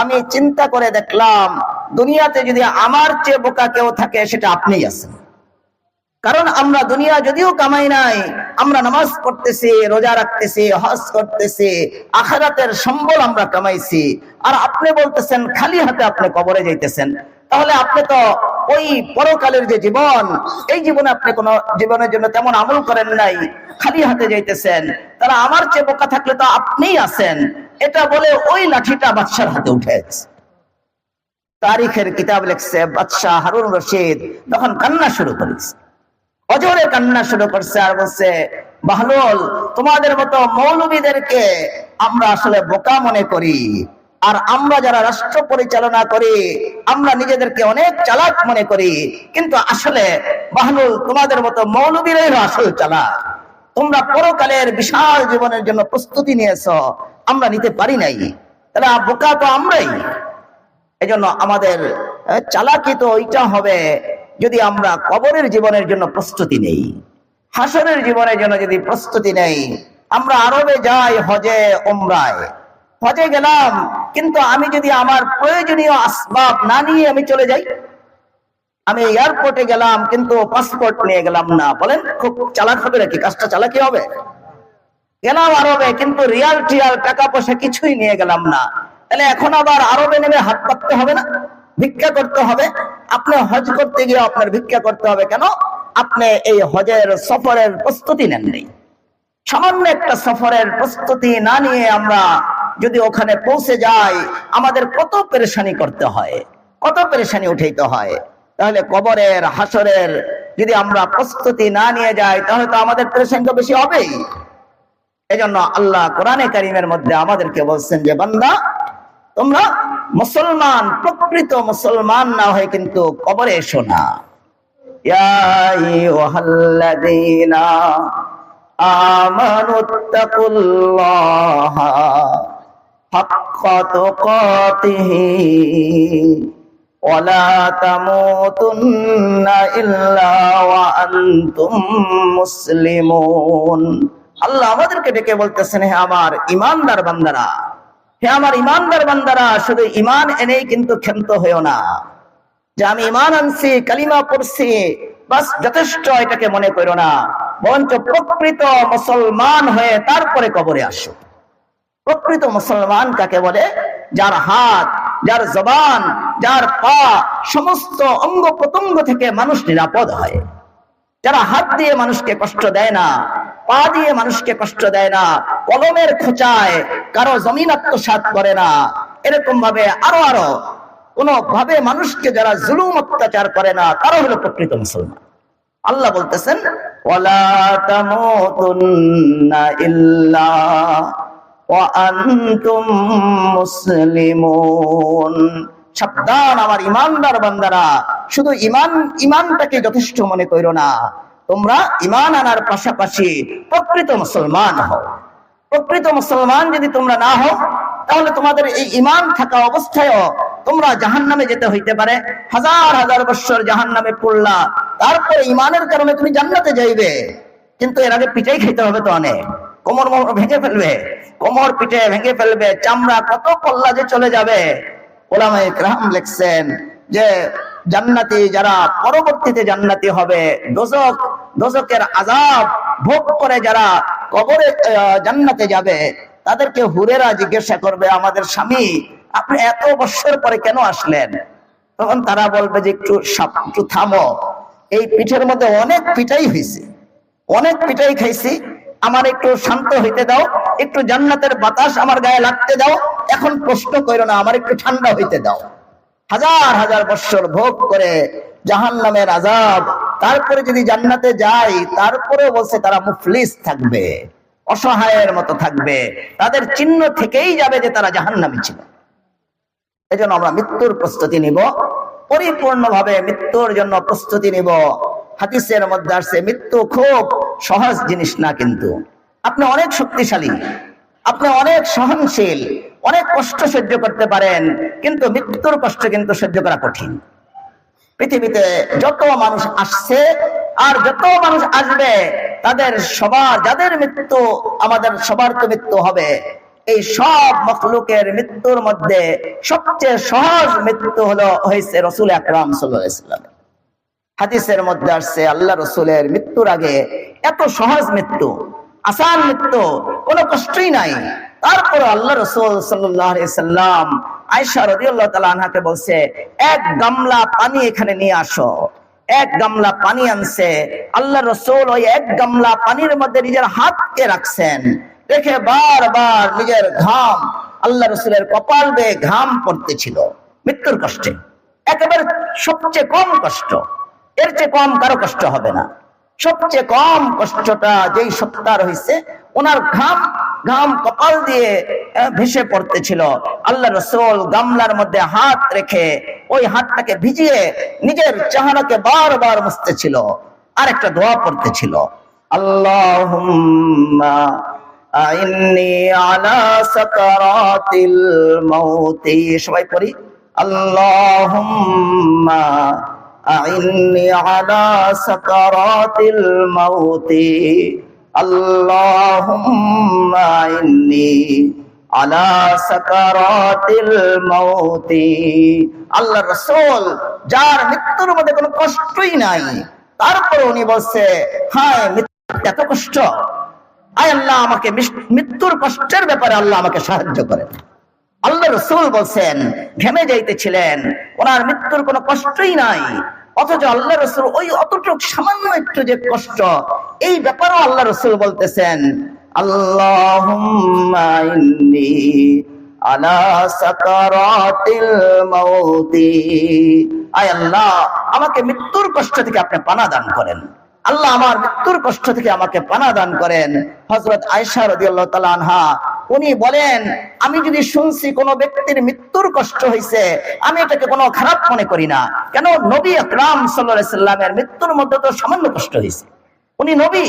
আমি চিন্তা করে দেখলাম দুনিয়াতে যদি আমার চেয়ে বোকা কেউ থাকে সেটা আপনিই আছেন। কারণ আমরা দুনিয়া যদিও কামাই নাই, আমরা নামাজ পড়তেছি, রোজা রাখতেছি, হজ করতেছি, আখিরাতের সম্বল আমরা কামাইছি, আর আপনি বলতেছেন খালি হাতে আপনি কবরে যাইতেছেন। তাহলে আপনি তো ওই পরকালের যে জীবন, এই জীবনে আপনি কোন জীবনের জন্য তেমন আমল করেন নাই, খালি হাতে যাইতেছেন। তারা আমার চেয়ে বোকা থাকলে তো আপনিই আছেন। এটা বলে ওই লাঠিটা বাদশার হাতে উঠেছে। তারিখের কিতাব লিখছে বাদশাহ হারুন রশিদ তখন কান্না শুরু করেছে, অজরে কান্না শুরু করছে, আর বলছে বাহলুল, তোমাদের মতো মৌলবীদেরকে আমরা আসলে বোকা মনে করি, আর আমরা যারা রাষ্ট্র পরিচালনা করি আমরা নিজেদেরকে অনেক চালাক মনে করি, কিন্তু আসলে বাহলুল তোমাদের মতো মৌলবীরাই আসল চালাক। তোমরা পরকালের বিশাল জীবনের জন্য প্রস্তুতি নিয়েছো, আমরা নিতে পারি নাই, তাহলে বোকা তো আমরাই। এজন্য আমাদের চালাকি তো ওইটা হবে যদি আমরা কবরের জীবনের জন্য প্রস্তুতি নেই, হাসরের জীবনের জন্য যদি প্রস্তুতি নেই। আমরা আরবে যাই হজে উমরায়, হজে গেলাম, কিন্তু আমি যদি আমার প্রয়োজনীয় আসবাব না নিয়ে আমি চলে যাই, আমি এয়ারপোর্টে গেলাম কিন্তু পাসপোর্ট নিয়ে গেলাম না, বলেন খুব চালাক হবে নাকি? কাজটা চালাকি হবে? গেলাম আরবে কিন্তু রিয়াল টিয়াল টাকা পয়সা কিছুই নিয়ে গেলাম না, তাহলে এখন আবার আরবে নেমে হাত পাততে হবে না? ভিক্ষা করতে হবে? আপনি হজ করতে গিয়ে আপনার ভিক্ষা করতে হবে কেন? আপনি এই হজের সফরের প্রস্তুতি নেননি। সামান্য একটা সফরের প্রস্তুতি না নিয়ে আমরা যদি ওখানে পৌঁছে যাই, আমাদের কত পেরেশানি করতে হয়, কত পেরেশানি উঠাইতে হয়। তাহলে কবরের হাসরের যদি আমরা প্রস্তুতি না নিয়ে যাই, তাহলে তো আমাদের পেরেশানি তো বেশি হবেই। এজন্য আল্লাহ কোরআনে কারীমের মধ্যে আমাদেরকে বলছেন যে বান্দা, তোমরা মুসলমান, প্রকৃত মুসলমান না হয়ে কিন্তু কবরে এসো না। ইয়া আইয়ুহাল্লাযীনা আমানুত্তাকুল্লাহা হাক্কা তুকাতিহি ওয়া লা তামুতুন্না ইল্লা ওয়া আনতুম মুসলিমুন। আল্লাহ আমাদেরকে ডেকে বলতেছেন, হে আমার ঈমানদার বান্দারা, হে আমার ঈমানদার বান্দারা, শুধু ঈমান এনেই কিন্তু ক্ষান্ত হয়েও না যে আমি ঈমান আনছি, কালিমা পড়ছি, বাস যথেষ্ট, এটাকে মনে করো না। বরঞ্চ প্রকৃত মুসলমান হয়ে তারপরে কবরে আসো। প্রকৃত মুসলমান কাকে বলে? যার হাত, যার জবান, যার পা, সমস্ত অঙ্গ প্রত্যঙ্গ থেকে মানুষ নিরাপদ হয়। যারা হাত দিয়ে মানুষকে কষ্ট দেয় না, পা দিয়ে মানুষকে কষ্ট দেয় না, কলমের খোঁচায় কারো জমিন আত্মসাৎ করে না, এরকম ভাবে আরো আরো কোন ভাবে মানুষকে যারা জুলুম অত্যাচার করে না, তারা হলো প্রকৃত মুসলমান। আল্লাহ বলতেছেন ওয়ালা তামুতুন্না ইল্লা ওয়া আনতুম মুসলিমুন। সাবধান আমার ঈমানদার বান্দারা, শুধু ঈমানটাকে যথেষ্ট মনে করো না, তোমরা ঈমান আনার পাশাপাশি প্রকৃত মুসলমান হও। প্রকৃত মুসলমান যদি তোমরা না হও, তাহলে তোমাদের এই ঈমান থাকা অবস্থায়ও তোমরা জাহান্নামে যেতে হইতে পারে। হাজার হাজার বছর জাহান্নামে পড়লা, তারপরে ঈমানের কারণে তুমি জান্নাতে যাইবে, কিন্তু এর আগে পিটাই খেতে হবে তো অনেক, কোমর ভেঙে ফেলবে, কোমর পিঠে ভেঙে ফেলবে, চামড়া কত কল্লা যে চলে যাবে। উলামায়ে কেরাম লিখছেন যে জান্নাতি যারা পরবর্তীতে জান্নাতি হবে, দোজখের আযাব ভোগ করে যারা কবরে জান্নাতে যাবে, তাদেরকে হুরেরা জিজ্ঞাসা করবে, আমাদের স্বামী আপনি এত বছর পরে কেন আসলেন? তখন তারা বলবে যে একটু থামো, এই পিঠের মধ্যে অনেক পিটাই হয়েছে, অনেক পিটাই খাইছি, আমার একটু শান্ত হইতে দাও, একটু জান্নাতের বাতাস আমার গায়ে লাগতে দাও, এখন প্রশ্ন করো না, আমার একটু ঠান্ডা হইতে দাও। হাজার হাজার বছর ভোগ করে জাহান্নামের আযাব তারপরে যদি জান্নাতে যায়, তারপরে বলছে তারা মুফলিস থাকবে, অসহায়ের মতো থাকবে, তাদের চিহ্ন থেকেই যাবে যে তারা জাহান্নামী ছিল। এজন্য আমরা মৃত্যুর প্রস্তুতি নিব, পরিপূর্ণভাবে মৃত্যুর জন্য প্রস্তুতি নিব। হাদিসের মধ্যে আসছে মৃত্যু খুব সহজ জিনিস না, কিন্তু আপনি অনেক শক্তিশালী, আপনি অনেক সহনশীল, অনেক কষ্ট সহ্য করতে পারেন, কিন্তু মৃত্যুর কষ্ট কিন্তু সহ্য করা কঠিন। পৃথিবীতে যত মানুষ আসছে আর যত মানুষ আসবে, তাদের সবার, যাদের মৃত্যু, আমাদের সবার তো মৃত্যু হবে, এই সব মখলুকের মৃত্যুর মধ্যে সবচেয়ে সহজ মৃত্যু হয়েছে রাসূল আকরাম সাল্লাল্লাহু আলাইহি ওয়াসাল্লাম। হাদিসের মধ্যে আসছে আল্লাহ রাসূলের মৃত্যুর আগে এত সহজ মৃত্যু, আসান মৃত্যু, কোনো কষ্টই নাই। তারপর আল্লাহ রাসূল সাল্লাল্লাহু আলাইহি ওয়াসাল্লাম আয়েশা রাদিয়াল্লাহু তাআলা আনহাকে বলছে, এক গামলা পানি এখানে নিয়ে আসো। এক গামলা পানি আনছে। আল্লাহ রাসূল ওই এক গামলা পানির মধ্যে নিজের হাতকে রাখছেন, রেখে বারবার নিজের ঘাম, আল্লাহ রাসূলের কপাল বেয়ে ঘাম পড়তেছিল মৃত্যুর কষ্টে। একেবারে সবচেয়ে কম কষ্ট, এর চেয়ে কম কারো কষ্ট হবে না। সবচেয়ে কম কষ্টটা যেই সত্তার হয়েছে, ওনার ঘাম কপাল দিয়ে ভেসে পড়তেছিল। আল্লাহ রাসূল গামলার মধ্যে হাত রেখে ওই হাতটাকে ভিজিয়ে নিজের চেহারাকে বারবার মুছতেছিল, আর একটা দোয়া পড়তেছিল, আল্লাহুম্মা আইন্নি আলা সাকারাতিল মাউতি। সবাই পড়ি, আল্লাহুম্মা আইন্নি আলা সাকারাতিল মাউতি, আল্লাহুম্মা আইন্নি আলা সাকারাতিল মাউতি। আল্লাহ রাসূল যার মৃত্যুর মধ্যে কোনো কষ্টই নাই, তারপর উনি বলছে, হায় মৃত্যু এত কষ্ট, আয় আল্লাহ আমাকে মৃত্যুর কষ্টের ব্যাপারে আল্লাহ আমাকে সাহায্য করেন। আল্লাহ রাসূল বলছেন, ঘেমে যাইতেছিলেন, ওনার মৃত্যুর কোনো কষ্টই নাই, অথচ আল্লাহ রাসূল ওই অতটুকু সামান্য একটু যে কষ্ট, এই ব্যাপারেও আল্লাহ রাসূল বলতেছেন, আল্লাহুম্মা ইন্নী আলা সাকারাতিল মাউতি। আয় আল্লাহ আমাকে মৃত্যুর কষ্ট থেকে আপনি পানা দান করেন, আল্লাহ আমার মৃত্যুর কষ্ট থেকে আমাকে পানা দান করেন। হযরত আয়েশা রাদিয়াল্লাহু তাআলা আনহা উনি বলেন, আমি যদি শুনছি কোন ব্যক্তির মৃত্যুর কষ্ট হয়েছে, আমি এটাকে কোনো খারাপ মনে করি না। কেন, নবী আকরাম সাল্লাল্লাহু আলাইহি সাল্লামের মৃত্যুর মধ্যে তো সামান্য কষ্ট হয়েছে। উনি নবী,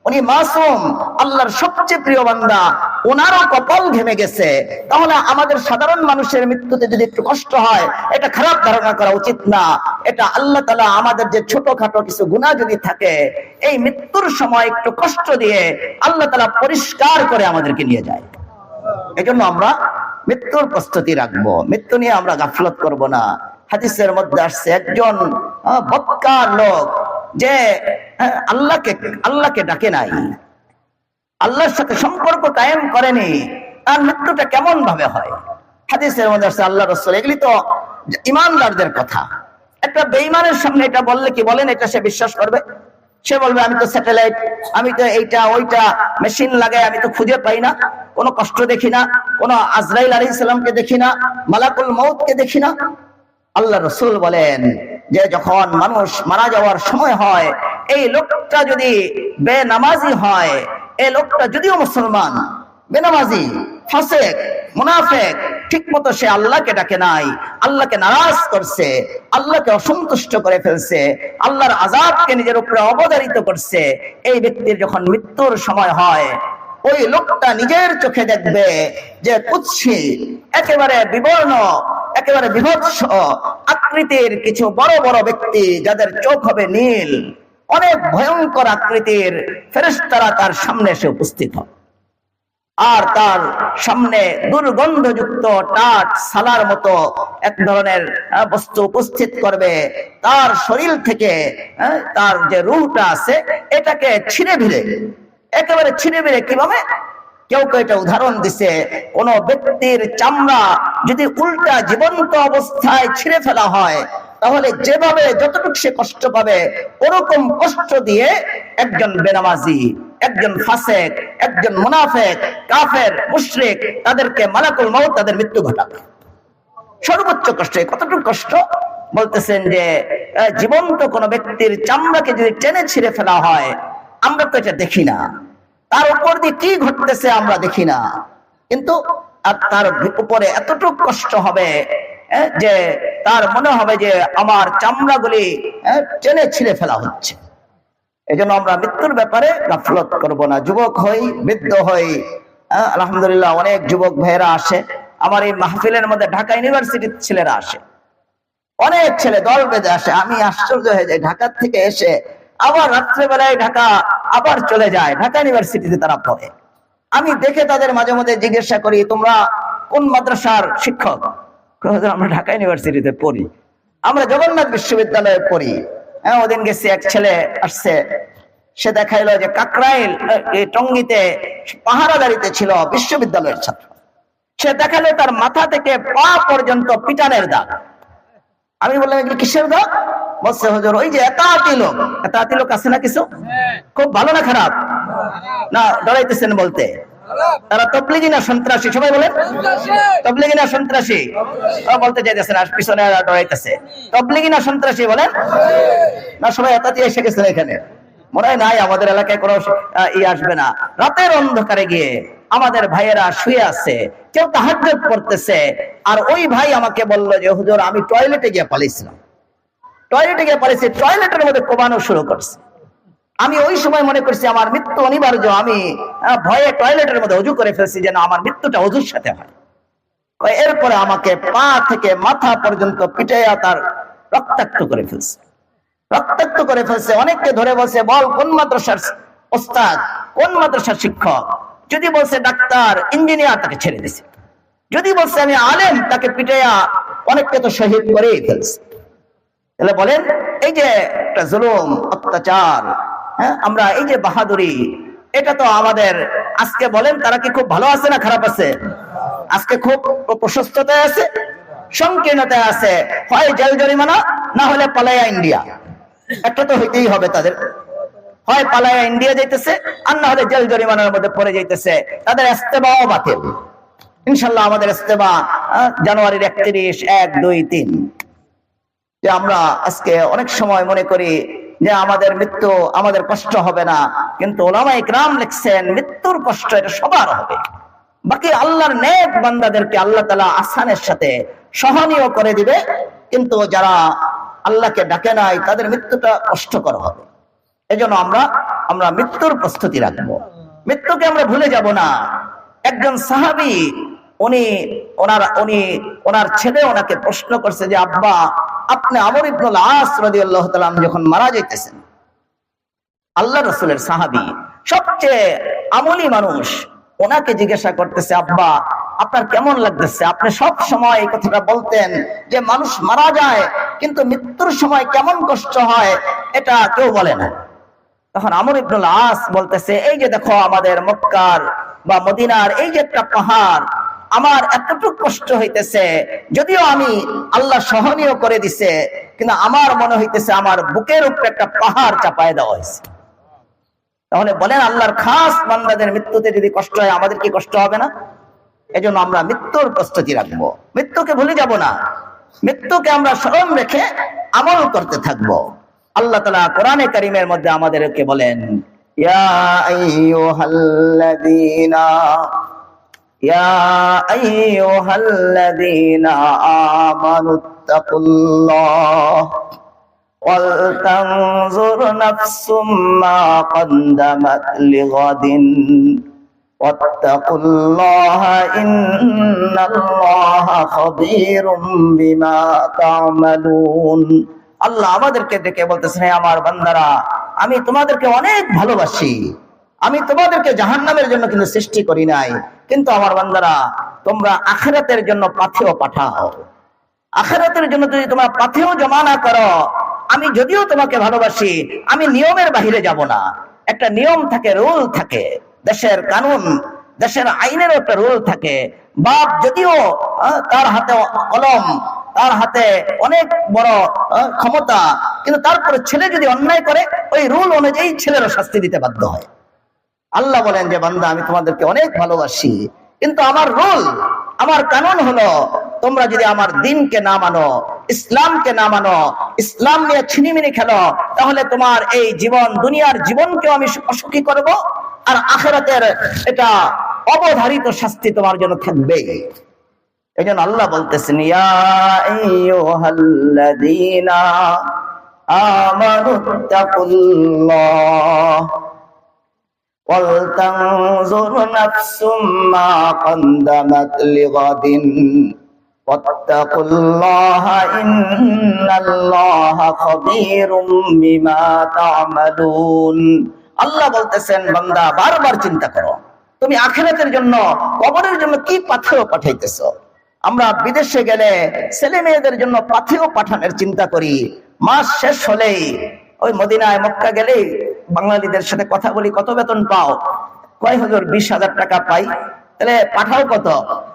উনি মাসুম, আল্লাহর সবচেয়ে প্রিয় বান্দা, ওনারও কপাল ঘেমে গেছে। তাহলে আমাদের সাধারণ মানুষের মৃত্যুতে যদি একটু কষ্ট হয়, এটা খারাপ ধারণা করা উচিত না। এটা আল্লাহ তাআলা আমাদের যে ছোটখাটো কিছু গুনাহ যদি থাকে, এই মৃত্যুর সময় একটু কষ্ট দিয়ে আল্লাহ তাআলা পরিষ্কার করে আমাদেরকে নিয়ে যায়। এজন্য আমরা মৃত্যুর প্রস্তুতি রাখবো, মৃত্যু নিয়ে আমরা গাফলত করব না। হাদিসের মধ্যে আসছে, একজন বদকার লোক যে আল্লাহকে ডাকে নাই, আল্লাহর সাথে সম্পর্ক কায়েম করেনি, তার মৃত্যুটা কেমন ভাবে হয়? হাদিসের মধ্যে আসছে, আল্লাহ রাসূল, এগুলি তো ঈমানদারদের কথা। একটা বেঈমানের সামনে এটা বললে কি বলেন, এটা সে বিশ্বাস করবে? সে বলবে, আমি তো স্যাটেলাইট, আমি তো এইটা ওইটা মেশিন লাগাই, আমি তো খুঁজে পাই না, কোনো কষ্ট দেখি না, কোনো আজরাইল আলাইহিস সালামকে দেখি না, মালাকুল মউতকে দেখি না। আল্লাহ রাসূল বলেন যে যখন মানুষ মারা যাওয়ার সময় হয়, এই লোকটা যদি বেনামাজি হয়, এই লোকটা যদিও মুসলমান, বেনামাজি, ফাসিক, মুনাফিক, ঠিক মতো সে আল্লাহকে ডাকে নাই, আল্লাহকে নারাজ করছে, আল্লাহকে অসন্তুষ্ট করে ফেলছে, আল্লাহর আযাবকে নিজের উপরে অবধারিত করছে, এই ব্যক্তির যখন মৃত্যুর সময় হয়, ওই লোকটা নিজের চোখে দেখবে যে কুৎসি, একেবারে বিবর্ণ, একেবারে বিভৎস আকৃতির কিছু বড় বড় ব্যক্তি, যাদের চোখ হবে নীল, অনেক ভয়ঙ্কর আকৃতির ফেরেশতারা তার সামনে এসে উপস্থিত হয়। আর তার সামনে দুর্গন্ধযুক্ত টাট সালার মতো এক ধরনের বস্তু উপস্থিত করবে। তার শরীর থেকে তার যে রূহটা আছে, এটাকে ছিঁড়ে ভিড়ে, একেবারে ছিঁড়ে ভিড়ে, কিভাবে? কেউ কেউ এটা উদাহরণ দিছে, কোন ব্যক্তির চামড়া যদি উল্টা জীবন্ত অবস্থায় ছিঁড়ে ফেলা হয়, তাহলে যেভাবে যতটুকু সে কষ্ট পাবে, ওরকম কষ্ট দিয়ে একজন বেনামাজি, একজন ফাসিক, একজন মুনাফিক, কাফের, মুশরিক, তাদেরকে মালাকুল মউত তাদের মৃত্যু ঘটাবে। সর্বোচ্চ কষ্ট, কতটুকু কষ্ট বলতেছেন যে জীবন্ত কোন ব্যক্তির চামড়াকে যদি টেনে ছিঁড়ে ফেলা হয়, আমরা তো এটা দেখি না, তার উপর দিয়ে কি ঘটতেছে আমরা দেখি না, কিন্তু আর তার উপরে এতটুকু কষ্ট হবে যে তার মনে হবে যে আমার চামড়াগুলি টেনে ছিঁড়ে ফেলা হচ্ছে। এজন্য আমরা মৃত্যুর ব্যাপারে গাফলত করব না। যুবক হই, বৃদ্ধ হই, আলহামদুলিল্লাহ অনেক যুবক ভাইয়েরা আসে আমার এই মাহফিলের মধ্যে। ঢাকা ইউনিভার্সিটির ছেলেরা আসে, অনেক ছেলে দল বেঁধে আসে। আমি আশ্চর্য হয়ে যাই, ঢাকা থেকে এসে আবার রাত্রেবেলায় ঢাকা আবার চলে যায়, ঢাকা ইউনিভার্সিটিতে তারা পড়ে। আমি দেখে তাদের মাঝে মাঝে জিজ্ঞাসা করি, তোমরা কোন মাদ্রাসার শিক্ষক? আমরা ঢাকা ইউনিভার্সিটিতে পড়ি, আমরা জগন্নাথ বিশ্ববিদ্যালয়ে পড়ি। ওদিন গেছি, এক ছেলে আসছে, সে দেখাইলো যে কাকরাইল টঙ্গীতে পাহারাদারিতে ছিল বিশ্ববিদ্যালয়ের ছাত্র। সে দেখালো তার মাথা থেকে পা পর্যন্ত পিটানের দাগ। আমি বললাম এগুলো কিসের দাগ? বলছে হুজুর ওই যে এতাতি লোক আছে না কিছু, খুব ভালো না খারাপ না, ডরাইতেছেন বলতে তারা তবলিগি না সন্ত্রাসী? সবাই বলেন তবলিগি না সন্ত্রাসী? বলতে চাইতেছেন আর পিছনে ডরাইতেছে। তবলিগি না সন্ত্রাসী বলেন না? সবাই এতাতি এসে গেছেন এখানে, মনে হয় নাই আমাদের এলাকায় কোনো আসবে না। রাতের অন্ধকারে গিয়ে আমাদের ভাইয়েরা শুয়ে আছে, কেউ তাহাজ্জুদ পড়তেছে, আর ওই ভাই আমাকে বললো যে হুজুর আমি টয়লেটে গিয়ে পালিয়েছিলাম, টয়লেটের মধ্যে কোবানো শুরু করছে। আমি ওই সময় মনে করছি আমার মৃত্যু অনিবার্য, আমি ভয়ে টয়লেটের মধ্যে ওযু করে ফেলছি যেন আমার মৃত্যুটা ওযুর সাথে হয়। এরপরে আমাকে পা থেকে মাথা পর্যন্ত পিটাইয়া তার রক্তাক্ত করে ফেলছে। অনেককে ধরে বলছে, বল কোন মাদ্রাসার ওস্তাদ, কোন মাদ্রাসার শিক্ষক? যদি বলছে ডাক্তার, ইঞ্জিনিয়ার, তাকে ছেড়ে দিছে। যদি বলছে আমি আলেম, তাকে পিটাইয়া অনেককে তো শহীদ করেই ফেলছে। তাহলে বলেন এই যে একটা জুলুম, অত্যাচার, আমরা এই যে বাহাদুরি, এটা তো আমাদের আজকে বলেন তারা কি খুব ভালো আছে না খারাপ আছে? আজকে খুব প্রশস্ততায় আছে, সংকীর্ণতায় আছে। হয় জেল জরিমানা, না হলে পালায়া ইন্ডিয়া, একটা তো হইতেই হবে তাদের। হয় পালায়া ইন্ডিয়া যাইতেছে, আর না হলে জেল জরিমানার মধ্যে পড়ে যাইতেছে। তাদের ইস্তেমাও বাতিল। ইনশাল্লাহ আমাদের ইস্তেমা জানুয়ারির 31, 1, 2, 3। যে আমরা আজকে অনেক সময় মনে করি যে আমাদের মৃত্যু আমাদের কষ্ট হবে না, কিন্তু উলামায়ে কিরাম লিখছেন মৃত্যুর কষ্ট এটা সবার হবে। বাকি আল্লাহর নেক বান্দাদেরকে আল্লাহ তাআলা আসানের সাথে সহনীয় করে দিবে, কিন্তু যারা আল্লাহকে ডাকে নাই তাদের মৃত্যুটা কষ্টকর হবে। এজন্য আমরা মৃত্যুর প্রস্তুতি রাখবো, মৃত্যুকে আমরা ভুলে যাব না। একজন সাহাবী ওনার ছেলে ওনাকে প্রশ্ন করছে যে আব্বা, আপনি আমর ইবনুল আস রাদিয়াল্লাহু তাআলা যখন মারা যাইতেছেন, আল্লাহ রাসূলের সাহাবী, সবচেয়ে আমলী মানুষ, ওনাকে জিজ্ঞাসা করতেছে আব্বা আপনার কেমন লাগতেছে? আপনি সব সময় এই কথাটা বলতেন যে মানুষ মারা যায়, কিন্তু মৃত্যুর সময় কেমন কষ্ট হয় এটা কেউ বলে না। তখন আমর ইবনুল আস বলতেছে, এই যে দেখো আমাদের মক্কার বা মদিনার এই যে একটা পাহাড়, আমার এতটুকু কষ্ট হইতেছে, যদিও আমি আল্লাহ সহনীয় করে দিছে, কিন্তু আমার মনে হইতেছে আমার বুকের উপরে একটা পাহাড় চাপায় দেওয়া হয়েছে। তাহলে বলেন আল্লাহর খাস বান্দাদের মৃত্যুতে যদি কষ্ট হয়, আমাদের কি কষ্ট হবে না? এজন্য আমরা মৃত্যুর প্রস্তুতি রাখবো, মৃত্যুকে ভুলে যাব না, মৃত্যুকে আমরা স্মরণ রেখে আমল করতে থাকবো। আল্লাহ তাআলা কোরআনে কারীমের মধ্যে আমাদেরকে বলেন, ইয়া আইয়ুহাল্লাযীনা আমানুত্তাকুল্লাহ ওয়াল তানজুর নাফসুম মা কদ্দামাত লিগাদিন ওয়াত্তাকুল্লাহা ইন্নাল্লাহা খাবীরুম বিমা তা'মালুন। আল্লাহ আমাদেরকে ডেকে বলতেছেন, হে আমার বান্দারা, আমি তোমাদেরকে অনেক ভালোবাসি, আমি তোমাদেরকে জাহান্নামের জন্য কিন্তু সৃষ্টি করি নাই, কিন্তু আমার বান্দারা তোমরা আখিরাতের জন্য পাথেয় পাঠাও। আখিরাতের জন্য যদি তোমরা পাথেয় জমা না করো, আমি যদিও তোমাকে ভালোবাসি, আমি নিয়মের বাহিরে যাব না। একটা নিয়ম থাকে, রুল থাকে, দেশের কানুন, দেশের আইনের একটা রুল থাকে। বাপ যদিও তার হাতে কলম, তার হাতে অনেক বড় ক্ষমতা, কিন্তু তারপরে ছেলে যদি অন্যায় করে, ওই রুল অনুযায়ী ছেলেরও শাস্তি দিতে বাধ্য হয়। আল্লাহ বলেন যে বান্দা আমি তোমাদেরকে অনেক ভালোবাসি, কিন্তু আমার রুল, আমার কানুন হলো তোমরা যদি আমার দিনকে না মানো, ইসলামকে না মানো, ইসলাম নিয়ে ছিনিমিনি খেলো, তাহলে তোমার এই জীবন, দুনিয়ার জীবনকেও আমি অসুখী করব, আর আখিরাতের এটা অবধারিত শাস্তি তোমার জন্য থাকবে। এই জন্য আল্লাহ বলতেছেন, ইয়া আইয়ুহাল্লাযীনা আমানুত্তাকুল্লাহ ওয়াল তানজুর নাফসুম মা কদ্দামাত লিগাদিন ওয়াত্তাকুল্লাহা ইন্নাল্লাহা খাবীরুম বিমা তা'মালুন। আল্লাহ বলতেছেন, বান্দা বারবার চিন্তা করো, তুমি আখিরাতের জন্য, কবরের জন্য কি পাথেয় পাঠাইতেছো। আমরা বিদেশে গেলে ছেলে মেয়েদের জন্য পাথেয় পাঠানোর চিন্তা করি। মাস শেষ হলেই ওই মদিনায় মক্কা গেলেই বাঙালিদের সাথে কথা বলি, কত বেতন পাও? কয় হুজুর 20,000 টাকা পাই। তাহলে পাঠাও কত?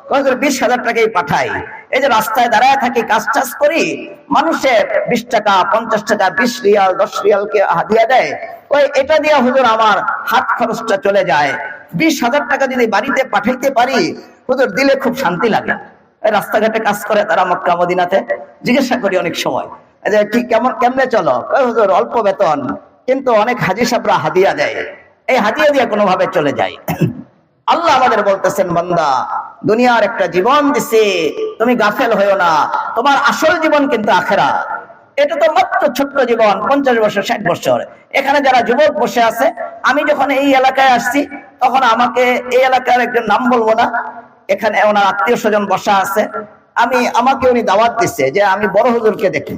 কয় হুজুর 20,000 টাকাই পাঠাই। এই যে রাস্তায় দাঁড়ায় থাকি, কাজ টাজ করি, মানুষের 20 টাকা 50 টাকা 20 রিয়াল 10 রিয়ালকে হাদিয়া দেয়, ওই এটা দিয়ে হুজুর আমার হাত খরচটা চলে যায়। 20,000 টাকা যদি বাড়িতে পাঠাইতে পারি হুজুর, দিলে খুব শান্তি লাগে। রাস্তাঘাটে কাজ করে তারা মক্কা মদিনাতে, জিজ্ঞাসা করি অনেক সময় যে কি কেমনে চলো? হুজুর অল্প বেতন, কিন্তু অনেক হাজি সাহেবরা হাদিয়া দেয়, এই হাদিয়া দিয়ে কোনোভাবে চলে যায়। আল্লাহ আমাদের বলতেছেন, বান্দা দুনিয়ার একটা জীবন দিছে, তুমি গাফেল হইও না, তোমার আসল জীবন কিন্তু আখিরাত। এটা তো মাত্র ছোট্ট জীবন, 50 বছর 60 বছর। এখানে যারা যুবক বসে আছে, আমি যখন এই এলাকায় আসছি তখন আমাকে এই এলাকার একজন, নাম বলবো না, এখানে ওনার আত্মীয় স্বজন বসা আছে, আমাকে উনি দাওয়াত দিচ্ছে যে আমি বড় হুজুরকে দেখি।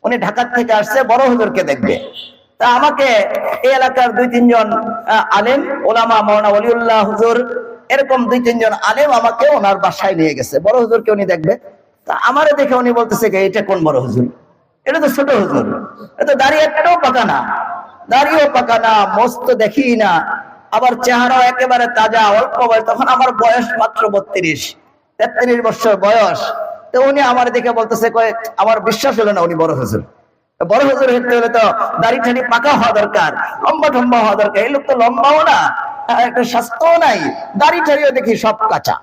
উনি ঢাকার থেকে আসছে, বড় হুজুরকে দেখবে। তা আমাকে এই এলাকার 2-3 জন আলেম ওলামা, মাওলানা ওলিউল্লাহ হুজুর, এরকম 2-3 জন আলেম আমাকে ওনার বাসায় নিয়ে গেছে, বড় হুজুরকে উনি দেখবে। তা আমারে দেখে উনি বলতেছে, এটা কোন বড় হুজুর? এটা তো ছোট হুজুর, এটা দাড়ি একটাও পাকা না, দাড়িও পাকা না, মস্ত দেখি না, আবার চেহারাও একেবারে তাজা, অল্প বয়স। তখন আমার বয়স মাত্র 32-33 বছর বয়স। তো উনি আমার দেখে বলতেছে, আমার বিশ্বাস হলো না উনি বড় হুজুর। বড় হুজুর হতে হলে তো দাড়ি ঠাড়ি পাকা হওয়া দরকার, লম্বা ঠম্বা হওয়া দরকার। এই লোক তো লম্বাও না, একটা স্বাস্থ্যও নাই, দাড়ি ঠাড়িও দেখি সব কাঁচা।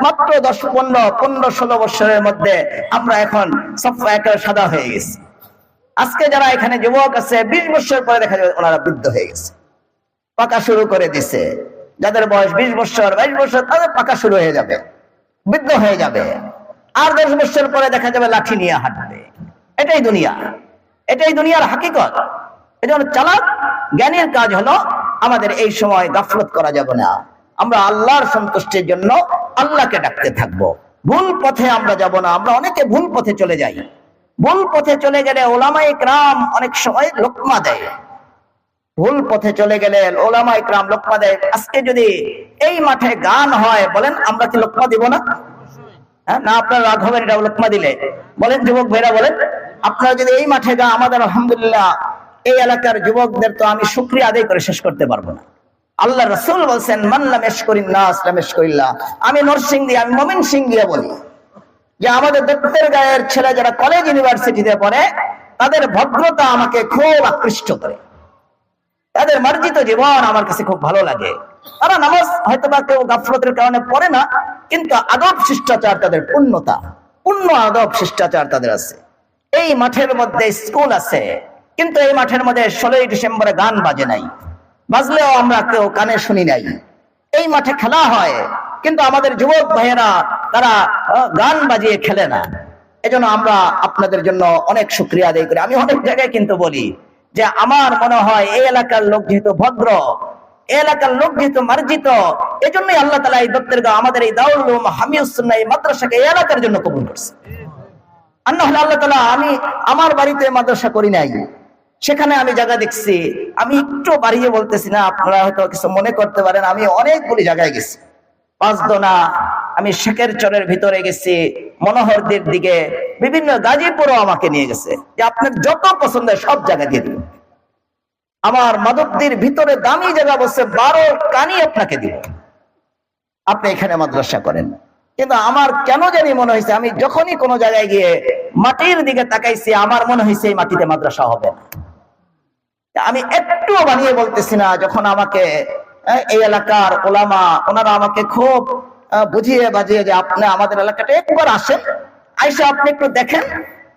মাত্র 10-15-16 বছরের মধ্যে আমরা এখন সব একেবারে সাদা হয়ে গেছি। আজকে যারা এখানে যুবক আছে, 20 বছর পরে দেখা যাবে ওনারা বৃদ্ধ হয়ে গেছে, পাকা শুরু করে দিছে। যাদের বয়স 20 বছর 22 বছর, তাদের পাকা শুরু হয়ে যাবে, বৃদ্ধ হয়ে যাবে। আর 10 বছর পরে দেখা যাবে লাঠি নিয়ে হাঁটবে। এটাই দুনিয়া, এটাই দুনিয়ার হাকিকত। এজন্য চালাক জ্ঞানীর কাজ হলো আমাদের এই সময় গাফলত করা যাবে না। আমরা আল্লাহর সন্তুষ্টির জন্য আল্লাহকে ডাকতে থাকবো, ভুল পথে আমরা যাব না। আমরা অনেকে ভুল পথে চলে যাই, ভুল পথে চলে গেলে ওলামায়ে কেরাম অনেক সময় লোকমা দেয়। ভুল পথে চলে গেলে ওলামায়ে কেরাম লোকমা দেয়। আজকে যদি এই মাঠে গান হয়, বলেন আমরা কি লোকমা দিব না? না, আপনারা রাগ হবেন এটা লোকমা দিলে? বলেন যুবক ভাইরা, বলেন আপনারা যদি এই মাঠে গান, আমাদের আলহামদুলিল্লাহ এই এলাকার যুবকদের তো আমি শুকরিয়া আদায় করে শেষ করতে পারবো না। আল্লাহ রাসূল বলছেন, মান লাম ইয়াশকুরিন নাস লাম ইয়াশকুরিল্লাহ। আমি নরসিংদী, আমি মমিন সিং দিয়ে বলি যে আমাদের দত্তের গায়ের ছেলে যারা কলেজ ইউনিভার্সিটিতে পড়ে, তাদের ভদ্রতা আমাকে খুব আকৃষ্ট করে, তাদের মার্জিত জীবন আমার কাছে খুব ভালো লাগে। তারা নামাজ হয়তো বা কেউ গাফলতের কারণে পড়ে না, কিন্তু আদব শিষ্টাচার তাদের পূর্ণতা, পূর্ণ আদব শিষ্টাচার তাদের আছে। এই মাঠের মধ্যে স্কুল আছে, কিন্তু এই মাঠের মধ্যে 16ই ডিসেম্বরে গান বাজে নাই, বাজলেও আমরা কেউ কানে শুনি নাই। এই মাঠে খেলা হয়, কিন্তু আমাদের যুবক ভাইয়েরা তারা গান বাজিয়ে খেলে না। এজন্য আমরা আপনাদের জন্য অনেক শুকরিয়া আদায় করি। আমি অনেক জায়গায় কিন্তু বলি যে আমার মনে হয় এই এলাকার লোক যেহেতু ভদ্র, এই এলাকার লোক যেহেতু মার্জিত, এজন্যই আল্লাহ তাআলা এই দত্তের গাঁও, আমাদের এই দারুল উলুম হামিউস সুন্নাহ এই মাদ্রাসাকে এই এলাকার জন্য কবুল করছে। আর না হলে আল্লাহ তাআলা, আমি আমার বাড়িতে মাদ্রাসা করি নাই, সেখানে আমি জায়গা দেখছি। আমি একটু বাড়িয়ে বলতেছি না, আপনারা হয়তো কিছু মনে করতে পারেন, আমি অনেকগুলি জায়গায় গেছি। পাঁচদোনা, আমি শেখের চরের ভিতরে গেছি, মনোহরদের দিকে, বিভিন্ন গাজীপুরও আমাকে নিয়ে গেছে যে আপনার যত পছন্দের সব জায়গা দিয়ে দিব। আমার মাদকদের ভিতরে দামি জায়গা বসে 12 কানি আপনাকে দিব, আপনি এখানে মাদ্রাসা করেন। কিন্তু আমার কেন জানি মনে হয়েছে, আমি যখনই কোনো জায়গায় গিয়ে মাটির দিকে তাকাইছি, আমার মনে হয়েছে এই মাটিতে মাদ্রাসা হবে না। আমি একটু বানিয়ে বলতেছি না। যখন আমাকে এই এলাকার ওলামা, ওনারা আমাকে খুব বুঝিয়ে বাজিয়ে যে আপনি আমাদের এলাকাটা একবার আসেন, আইসা আপনি একটু দেখেন,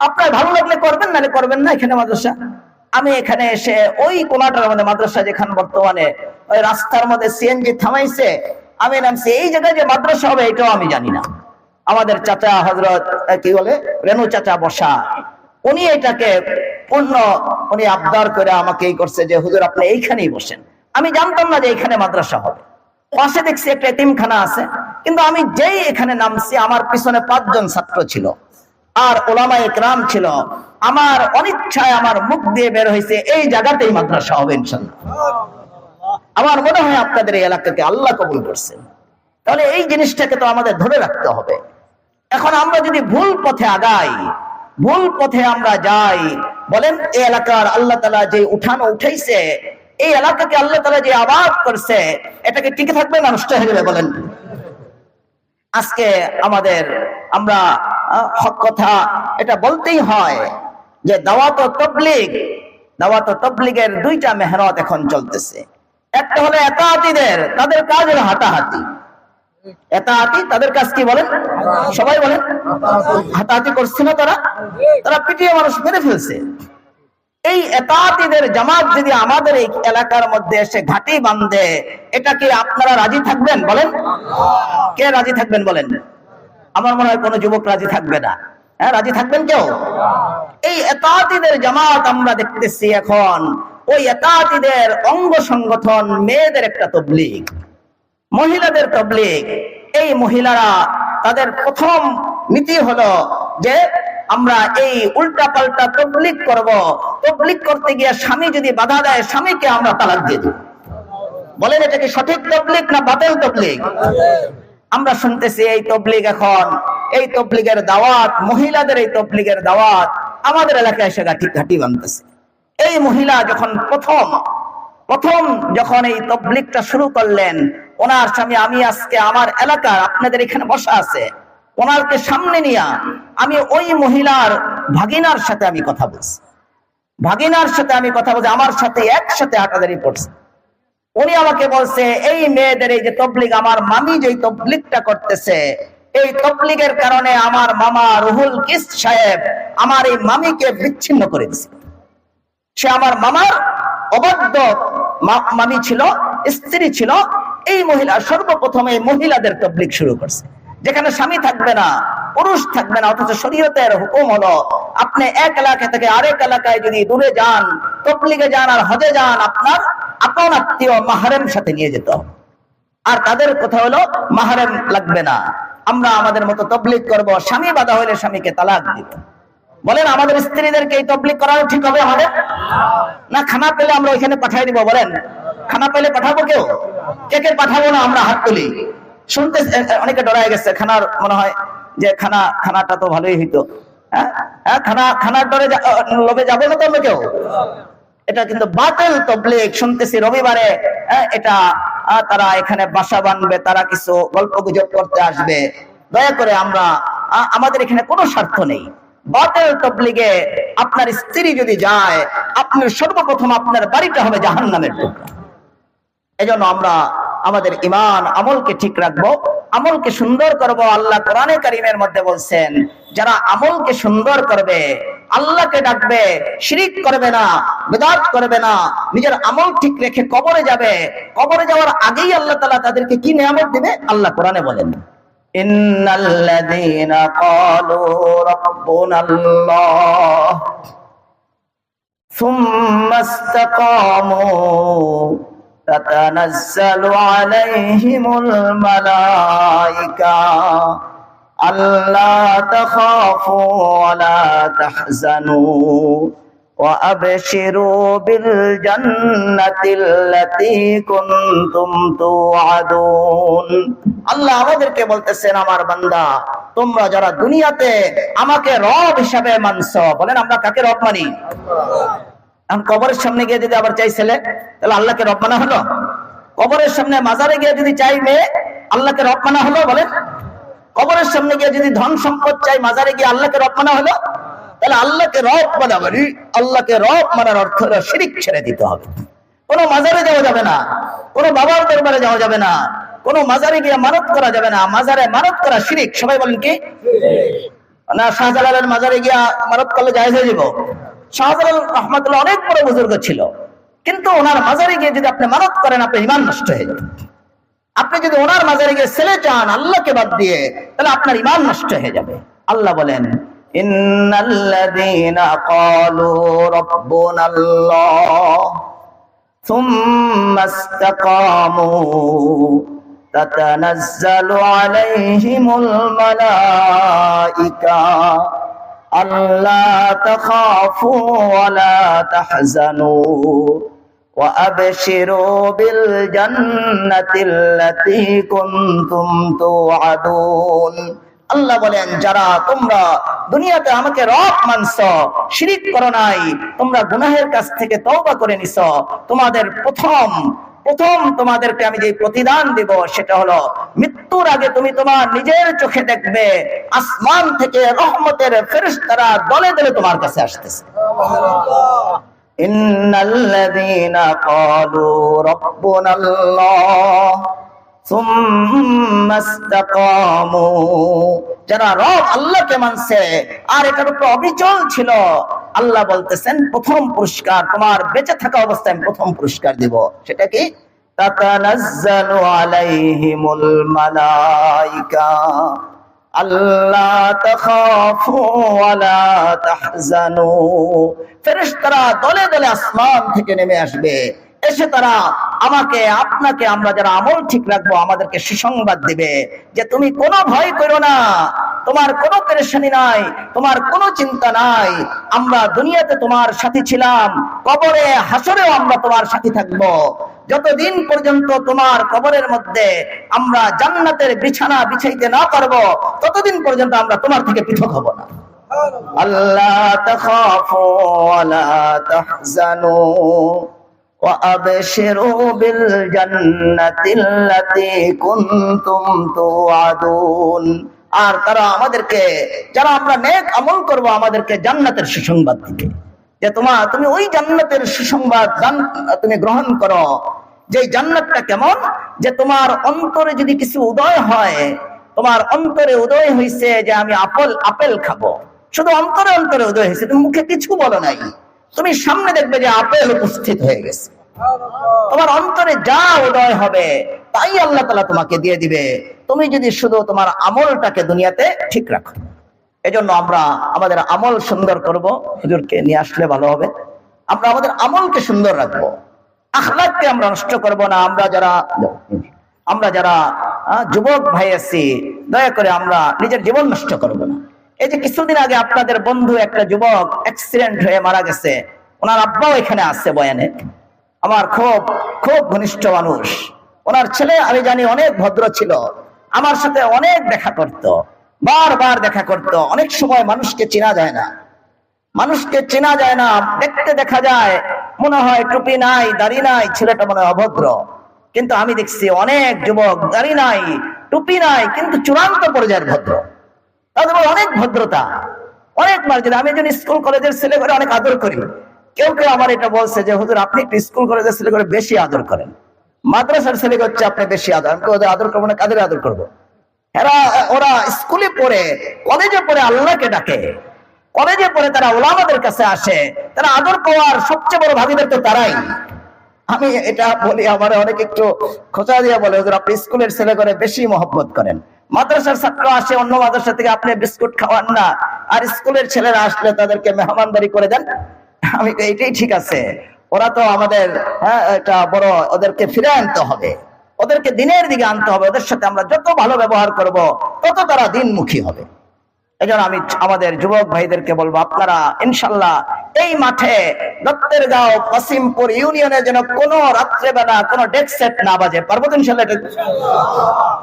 আপনার ভালো লাগলে করবেন, নাহলে করবেন না। এখানে মাদ্রাসা, আমি এখানে এসে ওই কোনাটার মধ্যে মাদ্রাসা, যেখানে বর্তমানে ওই রাস্তার মধ্যে সিএনজি থামাইছে, আমি নামছি, এই জায়গায় যে মাদ্রাসা হবে এটাও আমি জানি না। আমাদের চাচা হযরত কি বলে রেনু চাচা বসা, উনি এটাকে উনি আবদার করে আমাকে এই করছে যে হুজুর আপনি এইখানেই বসেন। আমি জানতাম না যে এইখানে মাদ্রাসা হবে। পাশে দেখছি একটা এতিমখানা আছে, কিন্তু আমি যেই এখানে নামছি আমার পিছনে 5 জন ছাত্র ছিল আর উলামায়ে কেরাম ছিল। আমার অনিচ্ছায় আমার মুখ দিয়ে বের হয়েছে এই জায়গাতেই মাদ্রাসা হবে ইনশাআল্লাহ। আমার মনে হয় আপনাদের এই এলাকাকে আল্লাহ কবুল করছেন। তাহলে এই জিনিসটাকে তো আমাদের ধরে রাখতে হবে। এখন আমরা যদি ভুল পথে আগাই, ভুল পথে আমরা যাই, বলেন এই এলাকার আল্লাহ তাআলা যে উঠাইছে, এই এলাকাকে আল্লাহ তাআলা যে আবাদ করছে, এটাকে টিকে থাকবে না নষ্ট হয়ে যাবে? বলেন। আজকে আমরা হক কথা এটা বলতেই হয় যে দাওয়াত ও তাবলীগের 2টা মেহনত এখন চলতেছে। একটা হলো এতাআতীদের, তাদের কাজ হলো হাতাহাতি। এতাআতি তাদের কাজ কি বলেন? সবাই বলেন হাতাহাতি করছে না? তারা পিটিয়ে মানুষ মেরে ফেলছে। এই এতাআতীদের জামাত যদি আমাদের এই এলাকার মধ্যে এসে ঘাঁটি বাঁধে, এটা কি আপনারা রাজি থাকবেন? বলেন। কে রাজি থাকবেন বলেন? আমার মনে হয় কোনো যুবক রাজি থাকবে না। হ্যাঁ, রাজি থাকবেন কেউ? এই এতাআতীদের জামাত আমরা দেখতেছি এখন, ওই এতাআতীদের অঙ্গ সংগঠন মেয়েদের একটা তাবলীগ, মহিলাদের তাবলীগ। এই মহিলারা তাদের প্রথম নীতি হলো যে আমরা এই উল্টা পাল্টা তাবলীগ করব। তাবলীগ করতে গিয়ে স্বামী যদি বাধা দেয়, স্বামীকে আমরা তালাক দিয়ে দেব। বলেন এটা কি সঠিক তাবলীগ না বাতিল তাবলীগ? আমরা শুনতেছি এই তাবলীগ এখন, এই তাবলীগের দাওয়াত, মহিলাদের এই তাবলীগের দাওয়াত আমাদের এলাকায় এসে ঘাঁটি বাঁধতেছে। এই মহিলা যখন প্রথম যখন এই তাবলীগটা শুরু করলেন, ওনার স্বামী, আমি আজকে আমার এলাকার আপনাদের এখানে বসা আছে, ওনারকে সামনে নিয়ে আমি ওই মহিলার ভাগিনার সাথে আমি কথা বলছি, আমার সাথে একসাথে হাঁটাদারি পড়ছে। উনি আমাকে বলছে এই মেয়েদের এই যে তাবলীগ, আমার মামি যে তাবলীগটা করতেছে, এই তাবলীগের কারণে আমার মামা রুহুল কিস সাহেব আমার এই মামিকে বিচ্ছিন্ন করে দিয়েছে। সে আমার মামার অবাধ্য মামি ছিল, স্ত্রী ছিল। এই মহিলা সর্বপ্রথমে মহিলাদের তাবলীগ শুরু করছে, যেখানে স্বামী থাকবে না, পুরুষ থাকবে না। অথচ শরীয়তের হুকুম হলো আপনি এক এলাকা থেকে আরেক এলাকায় যদি দূরে যান, তাবলীগে যান আর হজে যান, আপনার আপন আত্মীয় মাহরম সাথে নিয়ে যেতে হবে। আর তাদের কথা হলো মাহরম লাগবে না, আমরা আমাদের মতো তাবলীগ করব, স্বামী বাধা হলে স্বামীকে তালাক দিব। বলেন আমাদের স্ত্রীদেরকে এই তাবলীগ করানো ঠিক হবে আমাদের? না খানা পেলে আমরা ওইখানে পাঠিয়ে দিব? বলেন খানা পেলে পাঠাবো? কেউ কে পাঠাবো না? আমরা হাত তুলি। শুনতে অনেকে ডরায় গেছে, খানার মনে হয় যে খানাটা তো ভালোই হইতো। হ্যাঁ, খানার ডরে লোভে যাবো না তো আমরা কেউ। এটা কিন্তু বাতিল তাবলীগ। শুনতেছি রবিবারে এটা তারা এখানে বাসা বাঁধবে, তারা কিছু গল্প গুজব করতে আসবে। দয়া করে আমাদের এখানে কোনো স্বার্থ নেই। বাতিল তাবলীগে আপনার স্ত্রী যদি যায়, আপনার সর্বপ্রথম আপনার বাড়িটা হবে জাহান্নামের টুকরা। এজন্য আমরা আমাদের ঈমান আমলকে ঠিক রাখবো, আমলকে সুন্দর করব। আল্লাহ কোরআনে কারীমের মধ্যে বলছেন, যারা আমলকে সুন্দর করবে, আল্লাহকে ডাকবে, শিরিক করবে না, বিদআত করবে না, নিজের আমল ঠিক রেখে কবরে যাবে, কবরে যাওয়ার আগেই আল্লাহ তাআলা তাদেরকে কি নিয়ামত দিবে আল্লাহ কোরআনে বলেন, ইন্নাল্লাযীনা ক্বালু রাব্বুনাল্লাহ সুম্মা ইসতাকামু তাতানাজ্জালু আলাইহিমুল মালায়েকা আল্লা তাখাফু ওয়া লা তাহজানু ওয়া আবশিরু বিল জান্নাতিল্লাতী কুনতুম তুআদুন। আল্লাহ আমাদেরকে বলতেছেন, আমার বান্দা তোমরা যারা দুনিয়াতে আমাকে রব হিসাবে মানছো, বলেন আমরা কাকে রব মানি? এখন কবরের সামনে গিয়ে যদি আবার চাইছিলে, তাহলে আল্লাহকে রব মানা হলো? কবরের সামনে মাজারে গিয়ে যদি চাই মেয়ে, আল্লাহকে রব মানা হলো? বলেন কবরের সামনে গিয়ে যদি ধন সম্পদ চাই, মাজারে গিয়ে আল্লাহকে রব মানা হলো? তাহলে আল্লাহকে রব মানা মানে, আল্লাহকে রব মানার অর্থ হলো শিরিক ছেড়ে দিতে হবে। কোনো মাজারে যাওয়া যাবে না, কোনো বাবার দরবারে যাওয়া যাবে না, কোনো মাজারে গিয়ে মানত করা যাবে না। মাজারে মানত করা শিরিক। সবাই বলেন কি? না শাহজালালের মাজারে গিয়া মানত করলে জায়েজ হয়ে যাব? শাহজালাল রহমাতুল্লাহ অনেক বড় বুজুর্গ ছিল, কিন্তু ওনার মাজারে গিয়ে যদি আপনি মানত করেন আপনার ঈমান নষ্ট হয়ে যাবে। আপনি যদি ওনার মাজারে গিয়ে ছেলে চান আল্লাহকে বাদ দিয়ে, তাহলে আপনার ঈমান নষ্ট হয়ে যাবে। আল্লাহ বলেন ইন্নাল্লাযীনা ক্বালু রাব্বুনাল্লাহ সুম্মা ইসতাকামু তাতানাজ্জালু আলাইহিমুল মালাইকা আল্লা তাখাফু ওয়া লা তাহজানু ওয়া আবশিরু বিল জান্নাতিল্লাতী কুনতুম তুআদুন। আল্লাহ বলেন, যারা তোমরা দুনিয়াতে আমাকে রব মানছো, শিরিক করো নাই, তোমরা গুনাহের কাছ থেকে তওবা করে নিছো, তোমাদের প্রথম তোমাদেরকে আমি যে প্রতিদান দেব সেটা হলো মৃত্যুর আগে তুমি তোমার নিজের চোখে দেখবে আসমান থেকে রহমতের ফেরেশতারা দলে দলে তোমার কাছে আসতেছে। ইন্নাল্লাযীনা ক্বালু রাব্বুনাল্লাহ সুম্মা ইসতাকামু, যারা রব আল্লাহকে মানছে আর এটার উপর অবিচল ছিল, আল্লাহ বলতেছেন প্রথম পুরস্কার তোমার বেঁচে থাকা অবস্থায় প্রথম পুরস্কার দিব। সেটা কি? তাতানাজ্জালু আলাইহিমুল মালাইকা আল্লা তাখাফু ওয়া লা তাহজানু। ফেরেশতারা দলে দলে আসমান থেকে নেমে আসবে, এসে তারা আমাকে আপনাকে, আমরা যারা আমল ঠিক রাখবো, আমাদেরকে সুসংবাদ দিবে যে তুমি কোনো ভয় করো না, তোমার কোনো পেরেশানি নাই, তোমার কোনো চিন্তা নাই, আমরা দুনিয়াতে তোমার সাথী ছিলাম, কবরে হাসরেও আমরা তোমার সাথী থাকবো। যতদিন পর্যন্ত তোমার কবরের মধ্যে আমরা জান্নাতের বিছানা বিছাইতে না পারবো, ততদিন পর্যন্ত আমরা তোমার থেকে পৃথক হব না। আল্লাহ তাখাফু ওয়া লা তাহজানু ওয়া আবশিরু বিল জান্নাতিল্লাতী কুনতুম তুআদুন। আর তারা আমাদেরকে, যারা আমরা নেক আমল করব, আমাদেরকে জান্নাতের সুসংবাদ দিবে যে তুমি ওই জান্নাতের সুসংবাদ তুমি গ্রহণ করো। যে জান্নাতটা কেমন, যে তোমার অন্তরে যদি কিছু উদয় হয়, তোমার অন্তরে উদয় হয়েছে যে আমি আপেল খাবো, শুধু অন্তরে উদয় হয়েছে, তুমি মুখে কিছু বলো নাই, তুমি সামনে দেখবে যে আপেল উপস্থিত হয়ে গেছে। তোমার অন্তরে যা উদয় হবে তাই আল্লাহ তাআলা তোমাকে দিয়ে দিবে, তুমি যদি শুধু তোমার আমলটাকে দুনিয়াতে ঠিক রাখো। এজন্য আমরা আমাদের আমল সুন্দর করব, হুজুরকে নিয়ে আসলে ভালো হবে। আমরা আমাদের আমলকে সুন্দর রাখবো, আখলাককে আমরা নষ্ট করব না। আমরা যারা যুবক ভাই আছি, দয়া করে আমরা নিজের জীবন নষ্ট করব না। এই যে কিছুদিন আগে আপনাদের বন্ধু একটা যুবক অ্যাক্সিডেন্ট হয়ে মারা গেছে, ওনার আব্বাও এখানে আসছে বয়ানে, আমার খুব খুব ঘনিষ্ঠ মানুষ। ওনার ছেলে আমি জানি অনেক ভদ্র ছিল, আমার সাথে অনেক দেখা করত, বারবার দেখা করত। অনেক সময় মানুষকে চেনা যায় না, দেখতে দেখা যায় মনে হয় টুপি নাই, দাড়ি নাই, ছেলেটা মনে হয় অভদ্র। কিন্তু আমি দেখছি অনেক যুবক দাড়ি নাই, টুপি নাই, কিন্তু চূড়ান্ত পর্যায়ের ভদ্র, তাদের অনেক ভদ্রতা, অনেক মর্যাদা। আমি যখন স্কুল কলেজের ছেলে করে অনেক আদর করি, কেউ কেউ আমার এটা বলছে যে হুজুর আপনি একটু স্কুল কলেজের ছেলে করে বেশি আদর করেন, মাদ্রাসার ছেলে হচ্ছে আপনি বেশি আদর। আমি ওদের আদর করবো না, কাদের আদর করবো? ওরা স্কুলে পড়ে, কলেজে পড়ে আল্লাহকে ডাকে, কলেজে পড়ে তারা ওলামাদের কাছে আসে, তারা আদর পাওয়ার সবচেয়ে বড় ভাগীদার তো তারাই। আমি এটা বলি, আমার অনেক একটু খোঁচা দিয়ে বলে হুজুর আপনি স্কুলের ছেলে করে বেশি মহব্বত করেন, মাদ্রাসার ছাত্র আসে অন্য মাদ্রাসা থেকে, আপনি বিস্কুট খাওয়ান না, আর স্কুলের ছেলেরা আসলে তাদেরকে মেহমানদারি করে দেন। আমি এটাই ঠিক আছে, ওরা তো আমাদের এটা বড়, ওদেরকে ফিরে আনতে হবে, ওদেরকে দিনের দিকে আনতে হবে। ওদের সাথে আমরা যত ভালো ব্যবহার করব তত তারা দিনমুখী হবে। এই জন্য আমি আমাদের যুবক ভাইদেরকে বলবো, আপনারা ইনশাল্লাহ এই মাঠে দত্তেরগাঁও কাসিমপুর ইউনিয়নে যেন কোনো রাত্রেবেলা কোনো ডেক সেট না বাজে, পারবো তো ইনশাল্লাহ?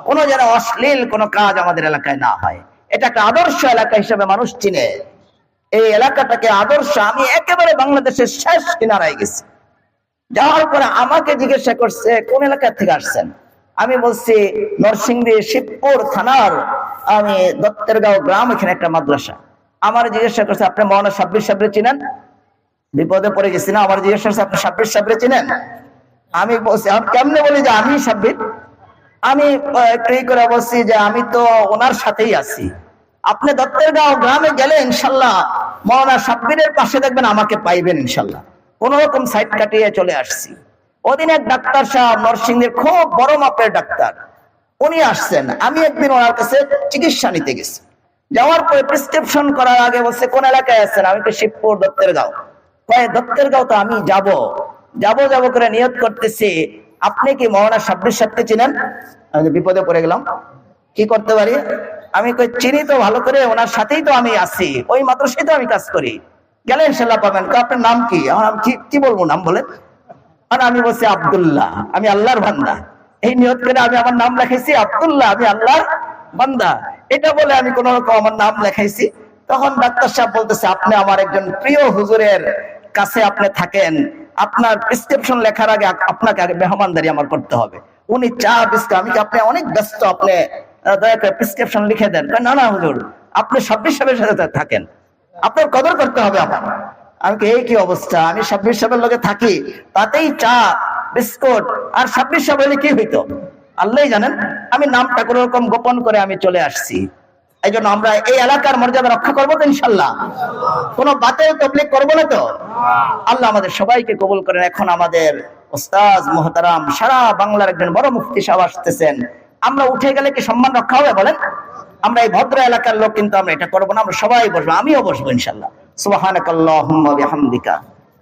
কোনো যেন অশ্লীল কোনো কাজ আমাদের এলাকায় না হয়। এটা একটা আদর্শ এলাকা হিসেবে মানুষ চিনে, এই এলাকাটাকে আদর্শ। আমি একেবারে বাংলাদেশের শেষ কিনারায় গেছি, যাওয়ার পরে আমাকে জিজ্ঞাসা করছে কোন এলাকা থেকে আসছেন, আমি বলছি নরসিংদী শিবপুর থানার, আমি দত্তেরগাঁও গ্রাম, এখানে একটা মাদ্রাসা। আমার জিজ্ঞাসা করছে আপনি মৌলানা সাব্বির সাহেবরে চিনেন? বিপদে পড়ে গেছি না, আমার জিজ্ঞাসা করছে আপনি সাব্বির সাহেবরে চিনেন? আমি বলছি আমি কেমনে বলি যে আমি সাব্বির? আমি একটু করে বলছি যে আমি তো ওনার সাথেই আছি। আপনি দত্তেরগাঁও গ্রামে গেলে ইনশাল্লাহ মৌলানা সাব্বিরের পাশে দেখবেন আমাকে পাইবেন ইনশাল্লাহ। কোন রকম সাইড কাটিয়ে চলে আসছি। ওদিন এক ডাক্তার সাহেব নরসিংদীর খুব বড় মাপের ডাক্তার, উনি আসছেন। আমি একদিন ওনার কাছে চিকিৎসা নিতে গেছি। যাওয়ার পরে প্রেসক্রিপশন করার আগে বলছে কোন এলাকায় আছেন? আমি তো শিবপুর দত্তেরগাঁও। কয় দত্তেরগাঁও তো আমি যাব করে নিয়ত করতেছি। আপনি কি মৌলানা সাব্বির সাহেবকে চিনেন? আমি বিপদে পড়ে গেলাম, কি করতে পারি? আমি কই চিনি তো ভালো করে, ওনার সাথেই তো আমি আছি, ওই মাদ্রাসায় তো আমি কাজ করি, গেলে ইনশাল্লাহ পাবেন। আপনার নাম কি? আমার কি বলবো নাম বলেন? আর আমি বলছি আব্দুল্লাহ, আমি আল্লাহর বান্দা। এই নিয়ত করে আমি আমার নাম লেখাইছি আব্দুল্লাহ, আমি আল্লাহর বান্দা। এটা বলে আমি কোন রকম আমার নাম লেখাইছি। তখন ডাক্তার সাহেব বলতেছে আপনি আমার একজন প্রিয় হুজুরের কাছে আপনি থাকেন, আপনার প্রেসক্রিপশন লেখার আগে আপনাকে আগে মেহমানদারি আমার করতে হবে। উনি চা বিস্কুট, আমি কি আপনি অনেক ব্যস্ত, আপনি দয়া করে প্রেসক্রিপশন লিখে দেন। না হুজুর, আপনি সাব্বির সাহেবের সাথে থাকেন, আপনার কদর করতে হবে আমার। আমি এই কি অবস্থা, আমি সাব্বির সাহেবের লগে থাকি, তাতেই চা বিস্কুট, আর সাব্বির সাহেব হলে কি হইতো আল্লাহই জানেন। আমি নামটা কোন রকম গোপন করে আমি চলে আসছি। এই জন্য আমরা এই এলাকার মর্যাদা রক্ষা করবো তো ইনশাল্লাহ, কোন বাতেল তবলিগ করবো না তো। আল্লাহ আমাদের সবাইকে কবুল করেন। এখন আমাদের ওস্তাদ মুহতারাম সারা বাংলার একজন বড় মুফতি সাহেব আসতেছেন। আমরা উঠে গেলে কি সম্মান রক্ষা হবে বলেন? আমরা এই ভদ্র এলাকার লোক কিন্তু আমরা এটা করবো না, আমরা সবাই বসবো, আমিও বসবো ইনশাল্লাহ। সুবহানাকাল্লাহুম্মা ওয়া বিহামদিকা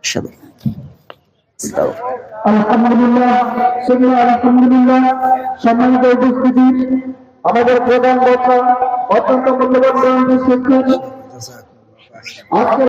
আশহাদু আলহামদুলিল্লাহ, আলহামদুলিল্লাহ। সম্মানিত উপস্থিতি, আমাদের প্রধান বক্তা অত্যন্ত মূল্যবান শিক্ষক আজকে